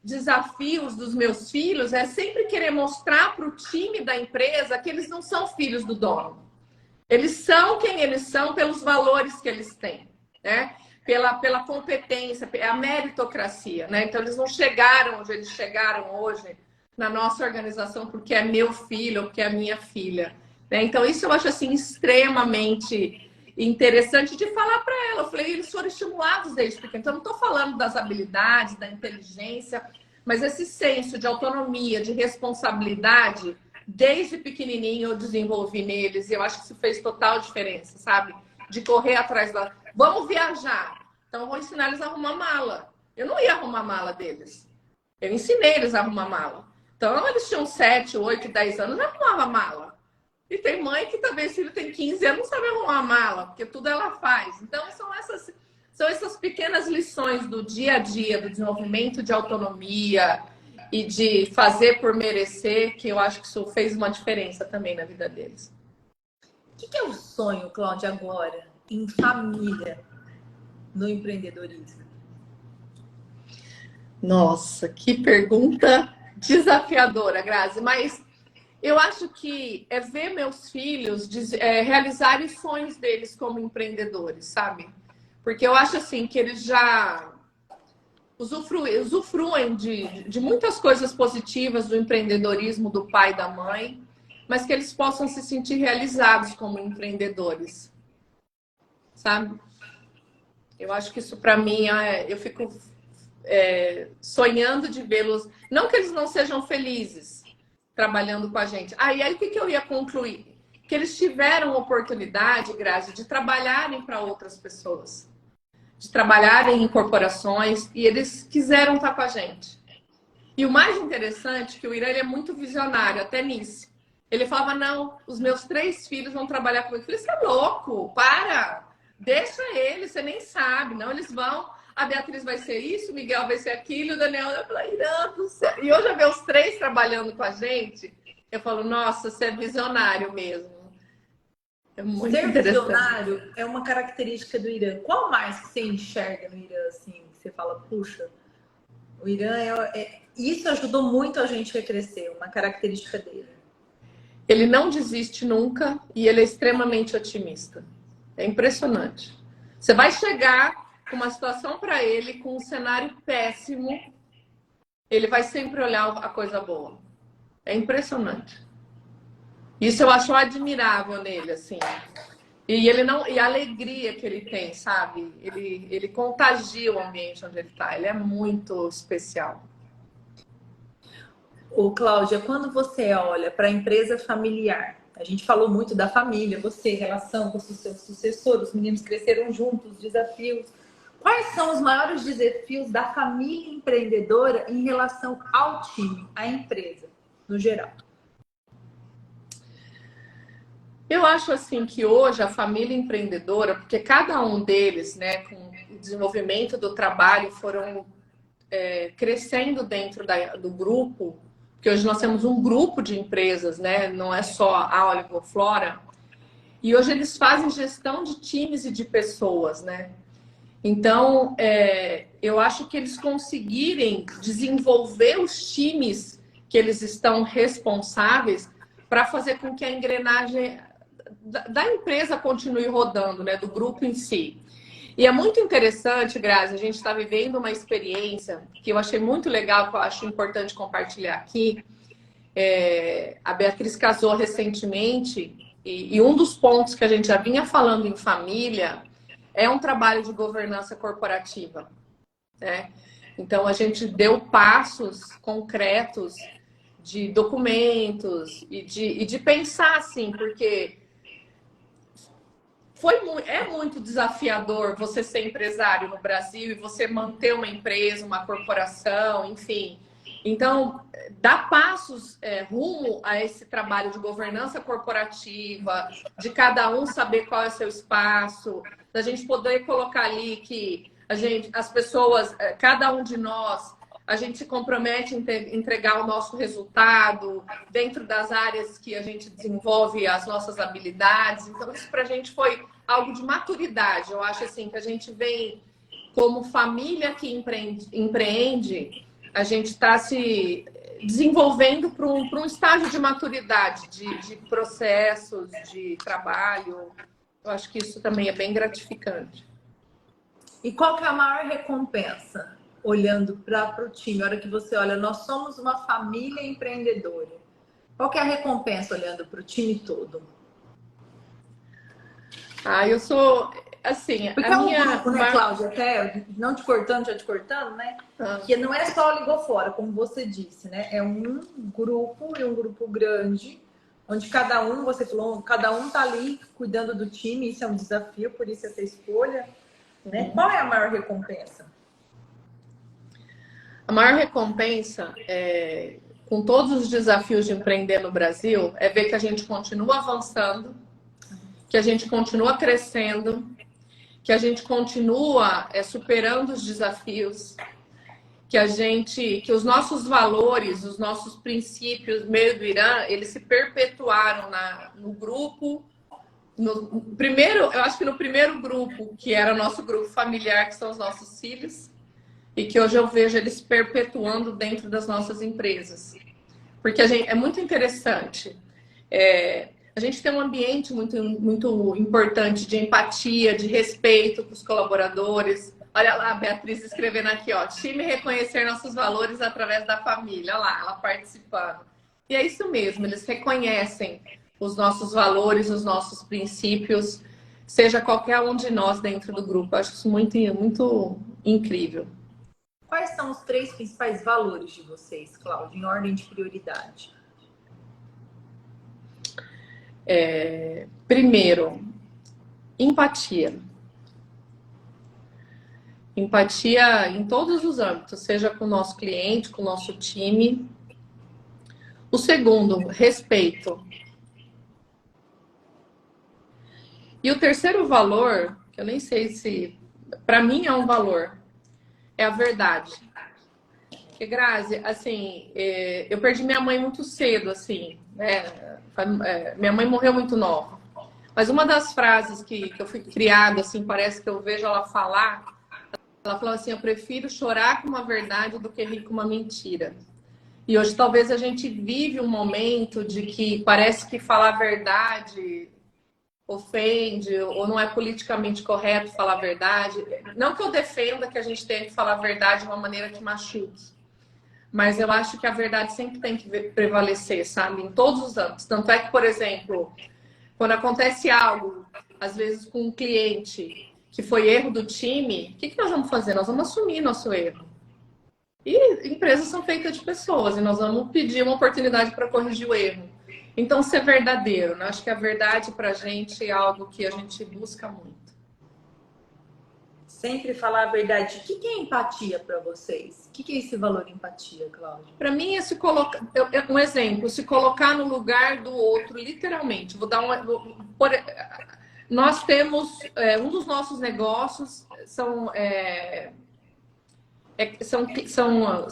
desafios dos meus filhos é sempre querer mostrar para o time da empresa que eles não são filhos do dono. Eles são quem eles são pelos valores que eles têm, né? Pela competência, a meritocracia, né? Então, eles não chegaram onde eles chegaram hoje na nossa organização porque é meu filho ou porque é minha filha. Né? Então, isso eu acho assim extremamente interessante de falar para ela. Eu falei, eles foram estimulados desde pequeno. Então, não estou falando das habilidades, da inteligência, mas esse senso de autonomia, de responsabilidade, desde pequenininho eu desenvolvi neles. E eu acho que isso fez total diferença, sabe? De correr atrás da... Vamos viajar. Então, eu vou ensinar eles a arrumar mala. Eu não ia arrumar mala deles. Eu ensinei eles a arrumar mala. Então, eles tinham 7, 8, 10 anos, eu arrumava mala. E tem mãe que talvez filho tem 15 anos, não sabe arrumar mala, porque tudo ela faz. Então, são essas pequenas lições do dia a dia, do desenvolvimento de autonomia e de fazer por merecer, que eu acho que isso fez uma diferença também na vida deles. O que é o sonho, Cláudia, agora, em família, no empreendedorismo? Nossa, que pergunta desafiadora, Grazi. Mas eu acho que é ver meus filhos realizarem os sonhos deles como empreendedores, sabe? Porque eu acho assim que eles já usufruem de muitas coisas positivas do empreendedorismo do pai e da mãe, mas que eles possam se sentir realizados como empreendedores, sabe? Eu acho que isso para mim, eu fico sonhando de vê-los, não que eles não sejam felizes trabalhando com a gente. E aí o que eu ia concluir? que eles tiveram oportunidade, Grazi, de trabalharem para outras pessoas, de trabalharem em corporações, e eles quiseram estar com a gente. E o mais interessante é que o Irã ele é muito visionário, até nisso. Ele falava, não, os meus 3 filhos vão trabalhar comigo. Eu falei, você é louco, para, deixa eles, você nem sabe. Não, eles vão, a Beatriz vai ser isso, o Miguel vai ser aquilo, o Daniel... Eu falei, Irã do céu. E hoje eu ver os 3 trabalhando com a gente, eu falo, nossa, você é visionário mesmo. É muito Ser interessante. visionário é uma característica do Irã. Qual mais que você enxerga no Irã, assim, que você fala, puxa, o Irã isso ajudou muito a gente a crescer, uma característica dele. Ele não desiste nunca e ele é extremamente otimista. É impressionante. Você vai chegar com uma situação para ele, com um cenário péssimo, ele vai sempre olhar a coisa boa. É impressionante. Isso eu acho admirável nele, assim. E ele não, e a alegria que ele tem, sabe? Ele contagia o ambiente onde ele está. Ele é muito especial. Ô, Cláudia, quando você olha para a empresa familiar, a gente falou muito da família, você, relação com os seus sucessores, os meninos cresceram juntos, desafios. Quais são os maiores desafios da família empreendedora em relação ao time, à empresa, no geral? Eu acho assim que hoje a família empreendedora, porque cada um deles, né, com o desenvolvimento do trabalho, foram crescendo dentro do grupo, porque hoje nós temos um grupo de empresas, né, não é só a Olivoflora, e hoje eles fazem gestão de times e de pessoas, né? Então, eu acho que eles conseguirem desenvolver os times que eles estão responsáveis para fazer com que a engrenagem da empresa continue rodando, né? Do grupo em si. E é muito interessante, Grazi, a gente está vivendo uma experiência que eu achei muito legal, que eu acho importante compartilhar aqui. A Beatriz casou recentemente e um dos pontos que a gente já vinha falando em família é um trabalho de governança corporativa, né? Então, a gente deu passos concretos de documentos e de pensar assim, porque é muito desafiador você ser empresário no Brasil e você manter uma empresa, uma corporação, enfim. Então, dar passos rumo a esse trabalho de governança corporativa, de cada um saber qual é o seu espaço, da gente poder colocar ali que as pessoas, cada um de nós, a gente se compromete em entregar o nosso resultado dentro das áreas que a gente desenvolve as nossas habilidades. Então, isso para a gente foi algo de maturidade. Eu acho assim que a gente vem como família que empreende, a gente está se desenvolvendo para um estágio de maturidade, de processos, de trabalho. Eu acho que isso também é bem gratificante. E qual que é a maior recompensa? Olhando para o time, a hora que você olha, nós somos uma família empreendedora. Qual que é a recompensa olhando para o time todo? Eu sou, assim, porque a é um minha... grupo, né, Cláudia? Até não te cortando, já te cortando, né? Que não é só o Ligofora, como você disse, né? É um grupo e um grupo grande, onde cada um, você falou, cada um tá ali cuidando do time, isso é um desafio, por isso essa escolha, né? Qual é a maior recompensa? A maior recompensa, com todos os desafios de empreender no Brasil, é ver que a gente continua avançando, que a gente continua crescendo, que a gente continua superando os desafios, que os nossos valores, os nossos princípios meio do Irã, eles se perpetuaram no grupo. Eu acho que no primeiro grupo, que era o nosso grupo familiar, que são os nossos filhos, e que hoje eu vejo eles perpetuando dentro das nossas empresas. Porque é muito interessante. A gente tem um ambiente muito, muito importante de empatia, de respeito com os colaboradores. Olha lá a Beatriz escrevendo aqui, ó, time reconhecer nossos valores através da família. Olha lá, ela participando. E é isso mesmo, eles reconhecem os nossos valores, os nossos princípios, seja qualquer um de nós dentro do grupo. Eu acho isso muito, muito incrível. Quais são os 3 principais valores de vocês, Cláudia, em ordem de prioridade? Primeiro, empatia. Empatia em todos os âmbitos, seja com o nosso cliente, com o nosso time. O segundo, respeito. E o terceiro valor, que eu nem sei se para mim é um valor, é a verdade. Porque, Grazi, assim, eu perdi minha mãe muito cedo, assim, né? Minha mãe morreu muito nova. Mas uma das frases que eu fui criada, assim, parece que eu vejo ela falar, ela falou assim: eu prefiro chorar com uma verdade do que rir com uma mentira. E hoje talvez a gente vive um momento de que parece que falar a verdade ofende, ou não é politicamente correto falar a verdade. Não que eu defenda que a gente tenha que falar a verdade de uma maneira que machuque, mas eu acho que a verdade sempre tem que prevalecer, sabe? Em todos os âmbitos. Tanto é que, por exemplo, quando acontece algo, às vezes com um cliente, que foi erro do time, o que nós vamos fazer? Nós vamos assumir nosso erro. E empresas são feitas de pessoas, e nós vamos pedir uma oportunidade para corrigir o erro. Então, ser verdadeiro, né? Acho que a verdade para a gente é algo que a gente busca muito. Sempre falar a verdade. O que é empatia para vocês? O que é esse valor de empatia, Cláudia? Para mim, é se colocar, um exemplo, se colocar no lugar do outro, literalmente. Vou dar nós temos um dos nossos negócios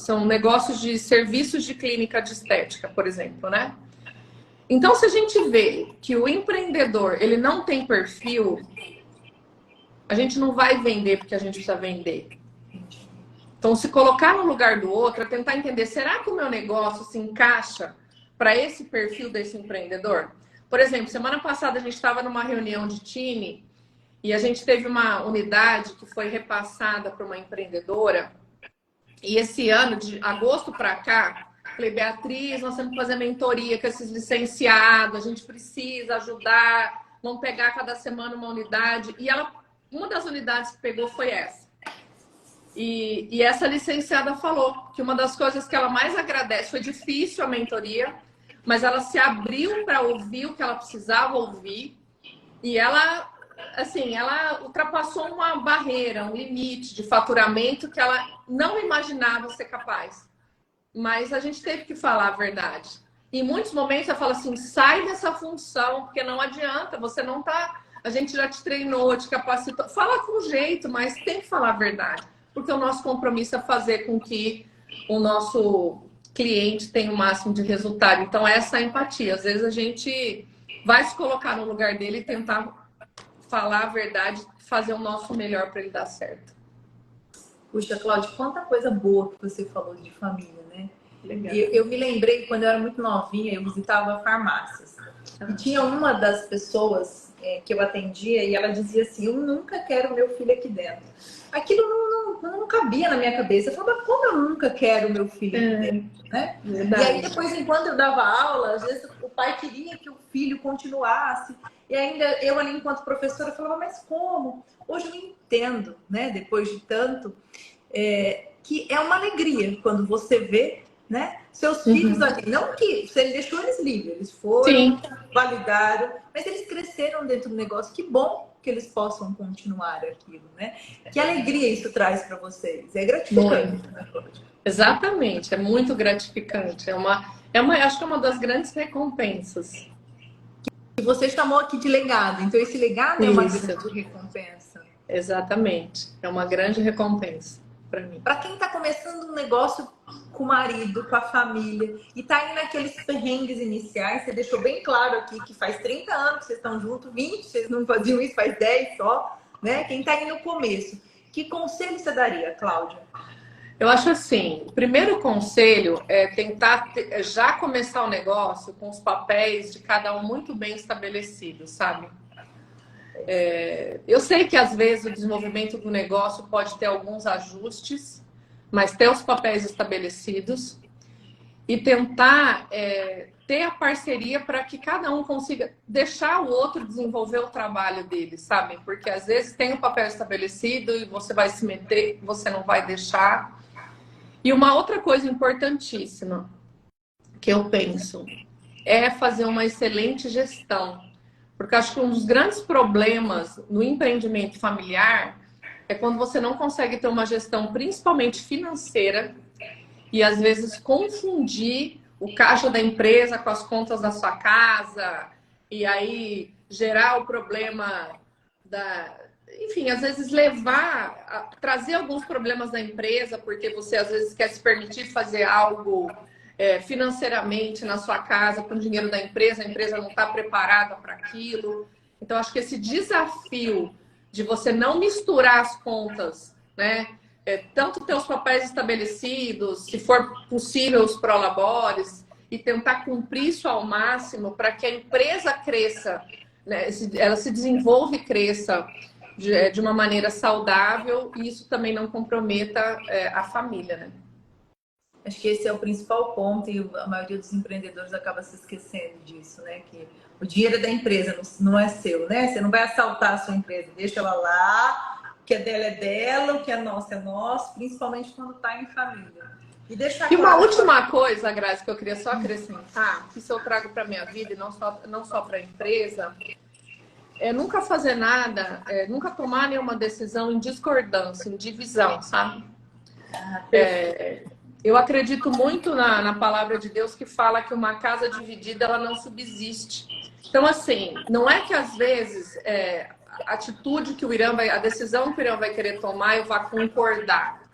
são negócios de serviços de clínica de estética, por exemplo, né? Então, se a gente vê que o empreendedor ele não tem perfil, a gente não vai vender porque a gente precisa vender. Então, se colocar no lugar do outro, é tentar entender, será que o meu negócio se encaixa para esse perfil desse empreendedor? Por exemplo, semana passada a gente estava numa reunião de time e a gente teve uma unidade que foi repassada para uma empreendedora. E esse ano, de agosto para cá, falei: Beatriz, nós temos que fazer mentoria com esses licenciados, a gente precisa ajudar, vamos pegar cada semana uma unidade. E uma das unidades que pegou foi essa. E essa licenciada falou que uma das coisas que ela mais agradece, foi difícil a mentoria, mas ela se abriu para ouvir o que ela precisava ouvir. E ela ultrapassou uma barreira, um limite de faturamento que ela não imaginava ser capaz. Mas a gente teve que falar a verdade. Em muitos momentos ela fala assim: sai dessa função, porque não adianta, você não tá... A gente já te treinou, te capacitou. Fala com jeito, mas tem que falar a verdade. Porque o nosso compromisso é fazer com que o nosso cliente tenha o máximo de resultado. Então, essa é a empatia. Às vezes a gente vai se colocar no lugar dele e tentar falar a verdade, fazer o nosso melhor para ele dar certo. Puxa, Cláudia, quanta coisa boa que você falou de família, né? Legal. Eu me lembrei, quando eu era muito novinha, eu visitava farmácias. E tinha uma das pessoas que eu atendia e ela dizia assim: eu nunca quero meu filho aqui dentro. Aquilo não cabia na minha cabeça. Eu falava: como eu nunca quero meu filho aqui dentro? Né? E aí depois, enquanto eu dava aula, às vezes o pai queria que o filho continuasse. E ainda eu ali, enquanto professora, falava: mas como? Hoje eu entendo, né? Depois de tanto, que é uma alegria quando você vê, né, seus filhos ali. Não que ele deixou eles livres, eles foram, sim, validaram, mas eles cresceram dentro do negócio. Que bom que eles possam continuar aquilo, né? Que alegria isso traz para vocês. É gratificante, né, Cláudia? Exatamente, é muito gratificante. Acho que é uma das grandes recompensas. E você chamou aqui de legado, então esse legado é uma grande recompensa. Exatamente, é uma grande recompensa para mim. Para quem está começando um negócio com o marido, com a família, e está aí naqueles perrengues iniciais, você deixou bem claro aqui que faz 30 anos que vocês estão juntos, 20, vocês não faziam isso, faz 10 só, né? Quem está aí no começo, que conselho você daria, Cláudia? Eu acho assim, o primeiro conselho é tentar já começar o negócio com os papéis de cada um muito bem estabelecidos, sabe? Eu sei que às vezes o desenvolvimento do negócio pode ter alguns ajustes, mas ter os papéis estabelecidos e tentar ter a parceria para que cada um consiga deixar o outro desenvolver o trabalho dele, sabe? Porque às vezes tem o papel estabelecido e você vai se meter, você não vai deixar. E uma outra coisa importantíssima que eu penso é fazer uma excelente gestão. Porque acho que um dos grandes problemas no empreendimento familiar é quando você não consegue ter uma gestão, principalmente financeira, e às vezes confundir o caixa da empresa com as contas da sua casa, e aí gerar o problema da... Enfim, às vezes levar, trazer alguns problemas da empresa, porque você às vezes quer se permitir fazer algo financeiramente na sua casa com o dinheiro da empresa, a empresa não está preparada para aquilo. Então, acho que esse desafio de você não misturar as contas, né? Tanto ter os papéis estabelecidos, se for possível os prolabores, e tentar cumprir isso ao máximo para que a empresa cresça, né? Ela se desenvolva e cresça de uma maneira saudável, e isso também não comprometa a família, né? Acho que esse é o principal ponto e a maioria dos empreendedores acaba se esquecendo disso, né? Que o dinheiro é da empresa, não é seu, né? Você não vai assaltar a sua empresa, deixa ela lá, o que é dela, o que é nosso, principalmente quando está em família. E uma última coisa, Grazi, que eu queria só acrescentar, que isso eu trago para a minha vida e não só para a empresa, é nunca fazer nada, nunca tomar nenhuma decisão em discordância, em divisão, sabe? Eu acredito muito na palavra de Deus que fala que uma casa dividida ela não subsiste. Então, assim, não é que às vezes a atitude que a decisão que o Irã vai querer tomar, eu vá concordar.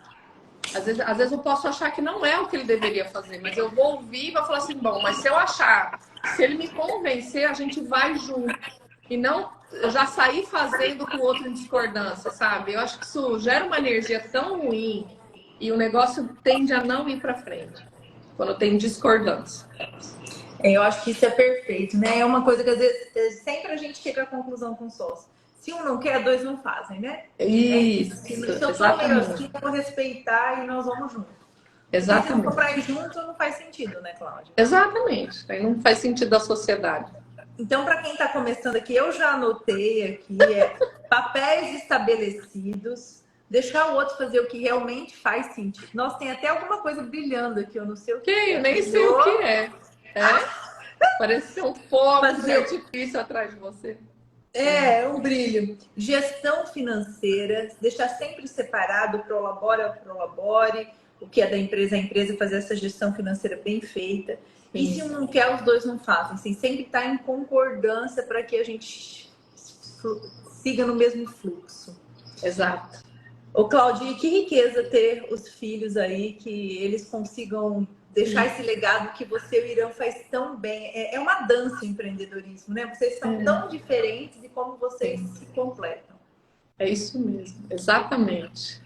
Às vezes eu posso achar que não é o que ele deveria fazer, mas eu vou ouvir e vou falar assim, bom, mas se eu achar, se ele me convencer, a gente vai junto. E não eu já sair fazendo com o outro em discordância, sabe? Eu acho que isso gera uma energia tão ruim e o negócio tende a não ir para frente quando tem discordância. Eu acho que isso é perfeito, né? É uma coisa que às vezes sempre a gente chega à conclusão com o sócio. Se um não quer, dois não fazem, né? Isso, se eu tô meio assim, eu vou respeitar e nós vamos juntos. Exatamente. Se não for pra ir junto, não faz sentido, né, Cláudia? Exatamente. Aí não faz sentido da sociedade. Então, para quem está começando aqui, eu já anotei aqui, papéis estabelecidos, deixar o outro fazer o que realmente faz sentido. Nossa, tem até alguma coisa brilhando aqui, eu não sei o que é. Eu nem sei o que é. Parece ter um fogo de artifício atrás de você. Um brilho. Gestão financeira, deixar sempre separado o prolabore ao prolabore, o que é da empresa, a empresa fazer essa gestão financeira bem feita. E se um não quer, os dois não fazem. Assim, sempre estar em concordância para que a gente siga no mesmo fluxo. Exato. Ô, Claudinha, que riqueza ter os filhos aí, que eles consigam deixar esse legado que você e o Irã faz tão bem. É uma dança o empreendedorismo, né? Vocês são tão diferentes e como vocês se completam. É isso mesmo, exatamente.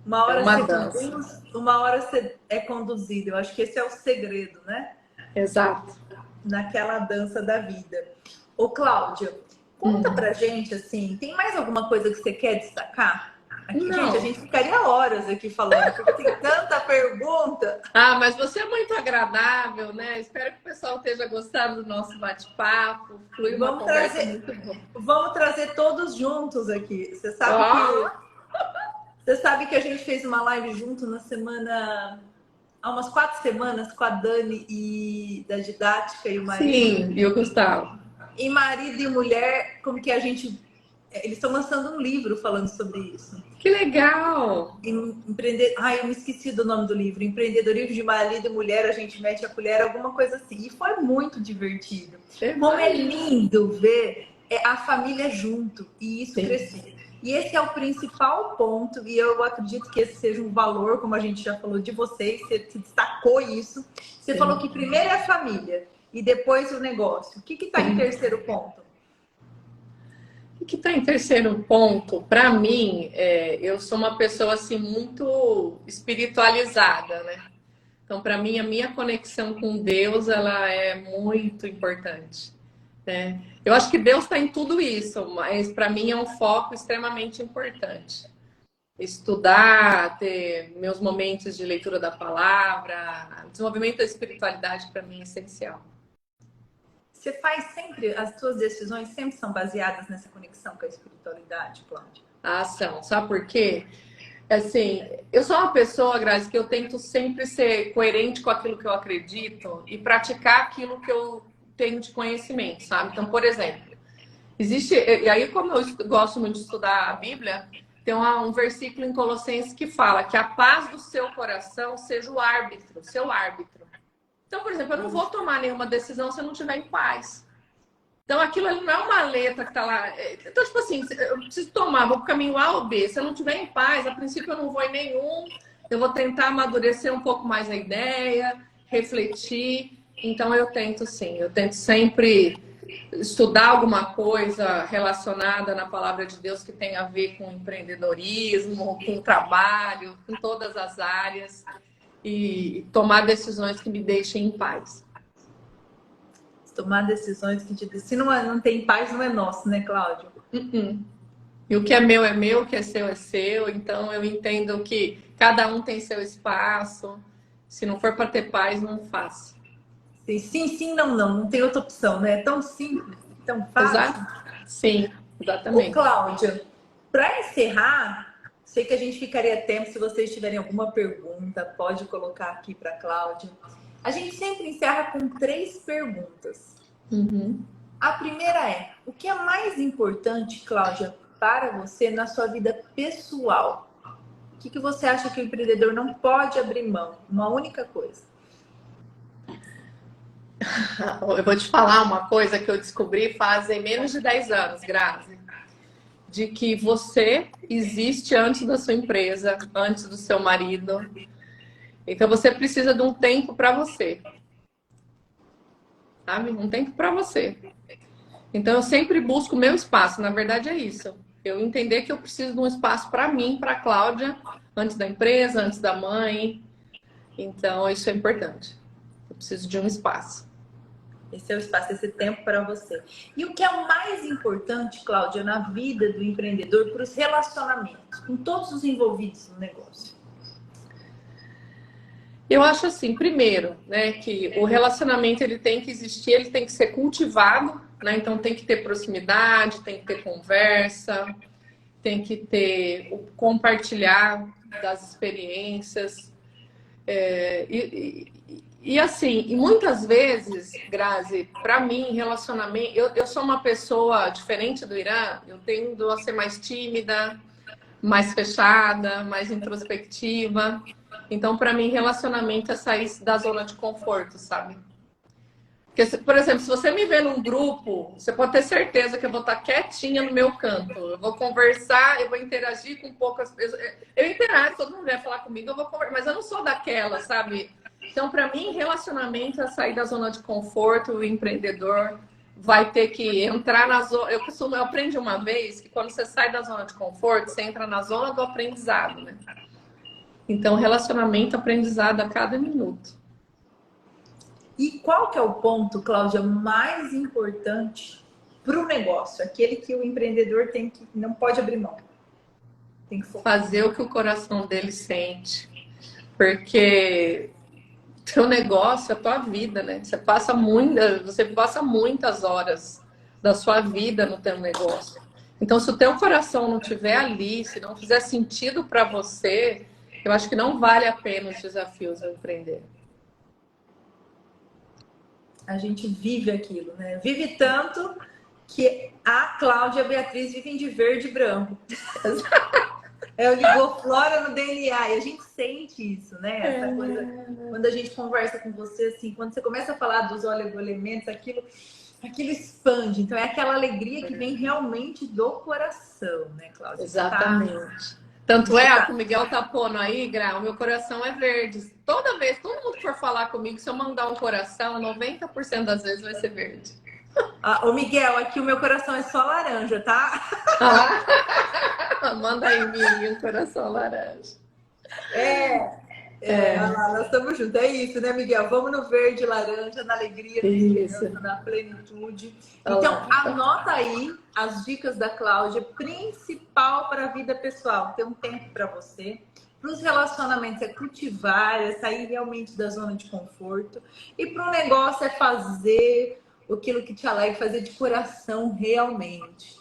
Uma hora você conduz, uma hora você é conduzido. Eu acho que esse é o segredo, né? Exato. Naquela dança da vida. Ô, Cláudia, conta pra gente, assim, tem mais alguma coisa que você quer destacar? Aqui, gente, a gente ficaria horas aqui falando, porque tem tanta pergunta. Mas você é muito agradável, né? Espero que o pessoal esteja gostando do nosso bate-papo. Vamos trazer todos juntos aqui. Você sabe que a gente fez uma live junto há umas 4 semanas com a Dani da Didática e o marido. Sim, e o Gustavo. E marido e mulher, como que a gente... Eles estão lançando um livro falando sobre isso. Que legal! Eu me esqueci do nome do livro. Empreendedorismo de marido e mulher, a gente mete a colher, alguma coisa assim. E foi muito divertido. Como é lindo ver a família junto e isso crescer. E esse é o principal ponto, e eu acredito que esse seja um valor, como a gente já falou de vocês, você destacou isso. Você falou que primeiro é a família e depois o negócio. O que está em terceiro ponto? O que está em terceiro ponto, para mim, eu sou uma pessoa assim muito espiritualizada, né? Então, para mim, a minha conexão com Deus, ela é muito importante, né? Eu acho que Deus está em tudo isso, mas para mim é um foco extremamente importante. Estudar, ter meus momentos de leitura da palavra, desenvolvimento da espiritualidade para mim é essencial. Você faz sempre, as suas decisões sempre são baseadas nessa conexão com a espiritualidade, Cláudia? São. Sabe por quê? Assim, eu sou uma pessoa, Grazi, que eu tento sempre ser coerente com aquilo que eu acredito e praticar aquilo que eu tenho de conhecimento, sabe? Então, por exemplo, Existe, e aí como eu gosto muito de estudar a Bíblia, tem um versículo em Colossenses que fala que a paz do seu coração seja o árbitro, seu árbitro. Então, por exemplo, eu não vou tomar nenhuma decisão se eu não estiver em paz. Então, aquilo ali não é uma letra que tá lá. Então, tipo assim, eu preciso tomar, vou pro caminho A ou B. Se eu não estiver em paz, a princípio eu não vou em nenhum. Eu vou tentar amadurecer um pouco mais a ideia, refletir. Então, eu tento sim. Eu tento sempre estudar alguma coisa relacionada na palavra de Deus que tem a ver com empreendedorismo, com trabalho, com todas as áreas. E tomar decisões que me deixem em paz. Tomar decisões que se não tem paz, não é nosso, né, Cláudia? E o que é meu, o que é seu. Então eu entendo que cada um tem seu espaço. Se não for para ter paz, não faço. Sim, sim, não, não. Não tem outra opção, né? É tão simples, tão fácil. Exato? Sim, exatamente. Ô, Cláudia, para encerrar, sei que a gente ficaria tempo. Se vocês tiverem alguma pergunta, pode colocar aqui para a Cláudia. A gente sempre encerra com 3 perguntas. A primeira é: o que é mais importante, Cláudia, para você na sua vida pessoal? O que você acha que o empreendedor não pode abrir mão? Uma única coisa. Eu vou te falar uma coisa que eu descobri fazem menos de 10 anos, Grazi. De que você existe antes da sua empresa, antes do seu marido. Então você precisa de um tempo para você. Sabe? Um tempo para você. Então eu sempre busco o meu espaço. Na verdade é isso. Eu entender que eu preciso de um espaço para mim, para a Cláudia, antes da empresa, antes da mãe. Então isso é importante. Eu preciso de um espaço. Esse é o espaço, esse tempo para você. E o que é o mais importante, Cláudia, na vida do empreendedor para os relacionamentos, com todos os envolvidos no negócio? Eu acho assim, primeiro, né, que o relacionamento ele tem que existir, ele tem que ser cultivado, né? Então tem que ter proximidade, tem que ter conversa, tem que ter o compartilhar das experiências. E assim, e muitas vezes, Grazi, para mim, relacionamento, eu sou uma pessoa diferente do Irã, eu tendo a ser mais tímida, mais fechada, mais introspectiva. Então, para mim, relacionamento é sair da zona de conforto, sabe? Porque, por exemplo, se você me vê num grupo, você pode ter certeza que eu vou estar quietinha no meu canto. Eu vou conversar, eu vou interagir com poucas pessoas. Eu interajo, todo mundo vier falar comigo, eu vou conversar. Mas eu não sou daquela, sabe? Então, para mim, relacionamento é sair da zona de conforto. O empreendedor vai ter que entrar na zona... Eu aprendi uma vez que quando você sai da zona de conforto, você entra na zona do aprendizado, né? Então, relacionamento, aprendizado a cada minuto. E qual que é o ponto, Cláudia, mais importante para o negócio? Aquele que o empreendedor não pode abrir mão. Tem que fazer o que o coração dele sente. Porque teu negócio é a tua vida, né? Você passa muitas horas da sua vida no teu negócio. Então, se o teu coração não estiver ali, se não fizer sentido para você, eu acho que não vale a pena os desafios de empreender. A gente vive aquilo, né? Vive tanto que a Cláudia e a Beatriz vivem de verde e branco. É o ligoflora no DNA e a gente sente isso, né? Essa coisa, quando a gente conversa com você, assim, quando você começa a falar dos oligoelementos, aquilo expande. Então é aquela alegria que vem realmente do coração, né, Cláudia? Exatamente. Tanto é que o Miguel tá pondo aí, Gra, o meu coração é verde. Toda vez, todo mundo que for falar comigo, se eu mandar um coração, 90% das vezes vai ser verde. Ô Miguel, aqui o meu coração é só laranja, tá? Manda aí, Miguel, um coração laranja. Nós estamos juntos. É isso, né, Miguel? Vamos no verde, laranja, na alegria, na esperança, na plenitude. Então, anota aí as dicas da Cláudia, principal para a vida pessoal. Ter um tempo para você. Para os relacionamentos é cultivar, é sair realmente da zona de conforto. E para o negócio é fazer aquilo que te alegra, fazer de coração realmente.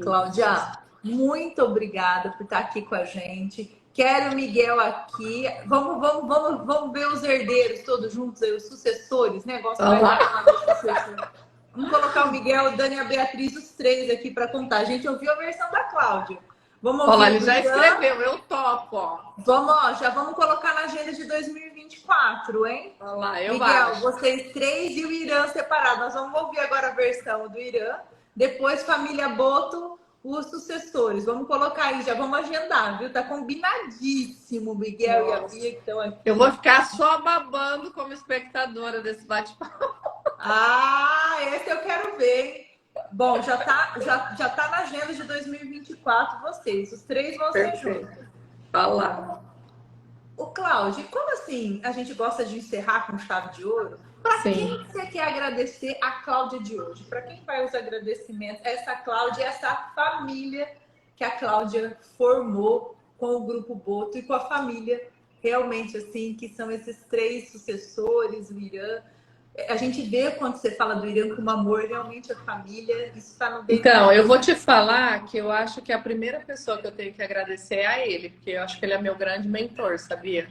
Cláudia, muito obrigada por estar aqui com a gente. Quero o Miguel aqui. Vamos ver os herdeiros todos juntos, aí, os sucessores, né? Gosto de falar dos sucessores. Vamos colocar o Miguel, o Dani e a Beatriz, os três aqui para contar. A gente ouviu a versão da Cláudia. Vamos ouvir. Olha, ele já escreveu, eu topo, ó. Vamos, ó, já vamos colocar na agenda de 2024, hein? Olha lá, eu Miguel, acho. vocês três e o Irã separado. Nós vamos ouvir agora a versão do Irã. Depois, família Boto, os sucessores. Vamos colocar aí, já vamos agendar, viu? Tá combinadíssimo, Miguel. Nossa. E a Bia que estão aqui. Eu vou ficar só babando como espectadora desse bate-papo. Ah, esse eu quero ver, hein? Bom, já tá na agenda de 2024 vocês. Os três vão ser juntos. Fala. O Cláudio, como assim a gente gosta de encerrar com chave de ouro? Para quem você quer agradecer a Cláudia de hoje? Para quem vai os agradecimentos? Essa Cláudia, essa família que a Cláudia formou com o Grupo Boto e com a família, realmente assim, que são esses três sucessores, o Irã. A gente vê quando você fala do Irã com amor, realmente a família, isso está no DNA. Então, eu vou te falar que eu acho que a primeira pessoa que eu tenho que agradecer é a ele, porque eu acho que ele é meu grande mentor, sabia?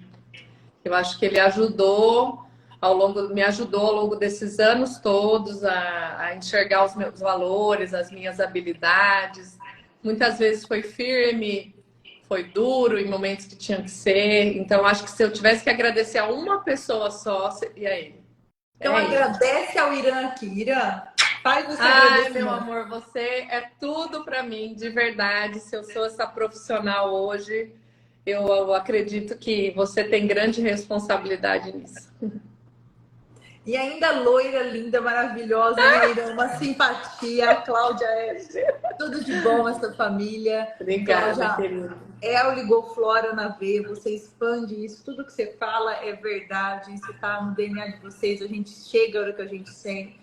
Eu acho que ele me ajudou ao longo desses anos todos a enxergar os meus valores, as minhas habilidades. Muitas vezes foi firme, foi duro em momentos que tinha que ser. Então, acho que se eu tivesse que agradecer a uma pessoa só, seria ele. Então, agradece ao Irã aqui. Irã, faz o seu agradecimento. Meu amor, você é tudo para mim, de verdade. Se eu sou essa profissional hoje, eu acredito que você tem grande responsabilidade nisso. E ainda loira, linda, maravilhosa, né, Irã? Uma simpatia. A Cláudia é tudo de bom, essa família. Obrigada, querida. É o Ligoflora na veia, você expande isso, tudo que você fala é verdade, isso tá no DNA de vocês, a gente chega a hora que a gente sente.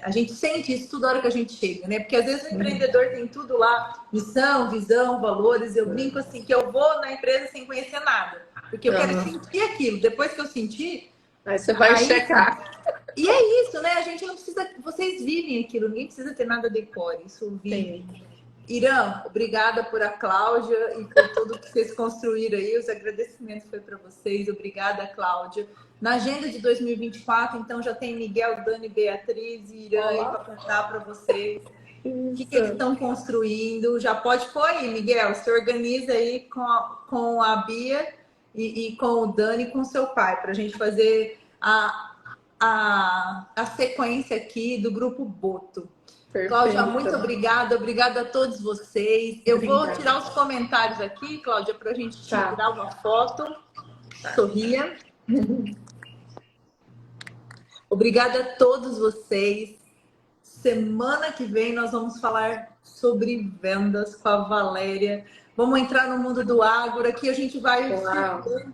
A gente sente isso toda hora que a gente chega, né? Porque às vezes o empreendedor tem tudo lá, missão, visão, valores. Eu brinco assim, que eu vou na empresa sem conhecer nada, porque eu quero sentir aquilo. Depois que eu sentir, aí você vai checar. E é isso, né? A gente não precisa. Vocês vivem aquilo, ninguém precisa ter nada decore. Isso vive. Irã, obrigada por a Cláudia e por tudo que vocês construíram aí. Os agradecimentos foi para vocês. Obrigada, Cláudia. Na agenda de 2024, então, já tem Miguel, Dani, Beatriz e Irã aí para contar para vocês o que eles estão construindo. Já pode pôr aí, Miguel. Se organiza aí com a Bia e com o Dani e com o seu pai, para a gente fazer a sequência aqui do Grupo Boto. Perfeito. Cláudia, muito obrigada. Obrigada a todos vocês. Eu vou tirar os comentários aqui, Cláudia, para a gente tirar uma foto. Sorria. Obrigada a todos vocês. Semana que vem nós vamos falar sobre vendas com a Valéria. Vamos entrar no mundo do agro. Aqui a gente vai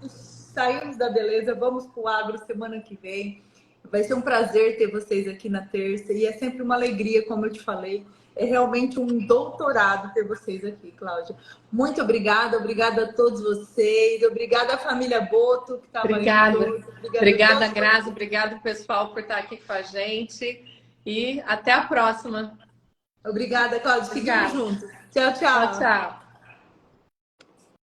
saímos da beleza, vamos para o agro semana que vem. Vai ser um prazer ter vocês aqui na terça e é sempre uma alegria, como eu te falei. É realmente um doutorado ter vocês aqui, Cláudia. Muito obrigada, obrigada a todos vocês, obrigada à família Boto que estava aí. Obrigada, Grazi, obrigada pessoal por estar aqui com a gente e até a próxima. Obrigada, Cláudia. Seguimos juntos. Tchau, tchau. Tchau, tchau.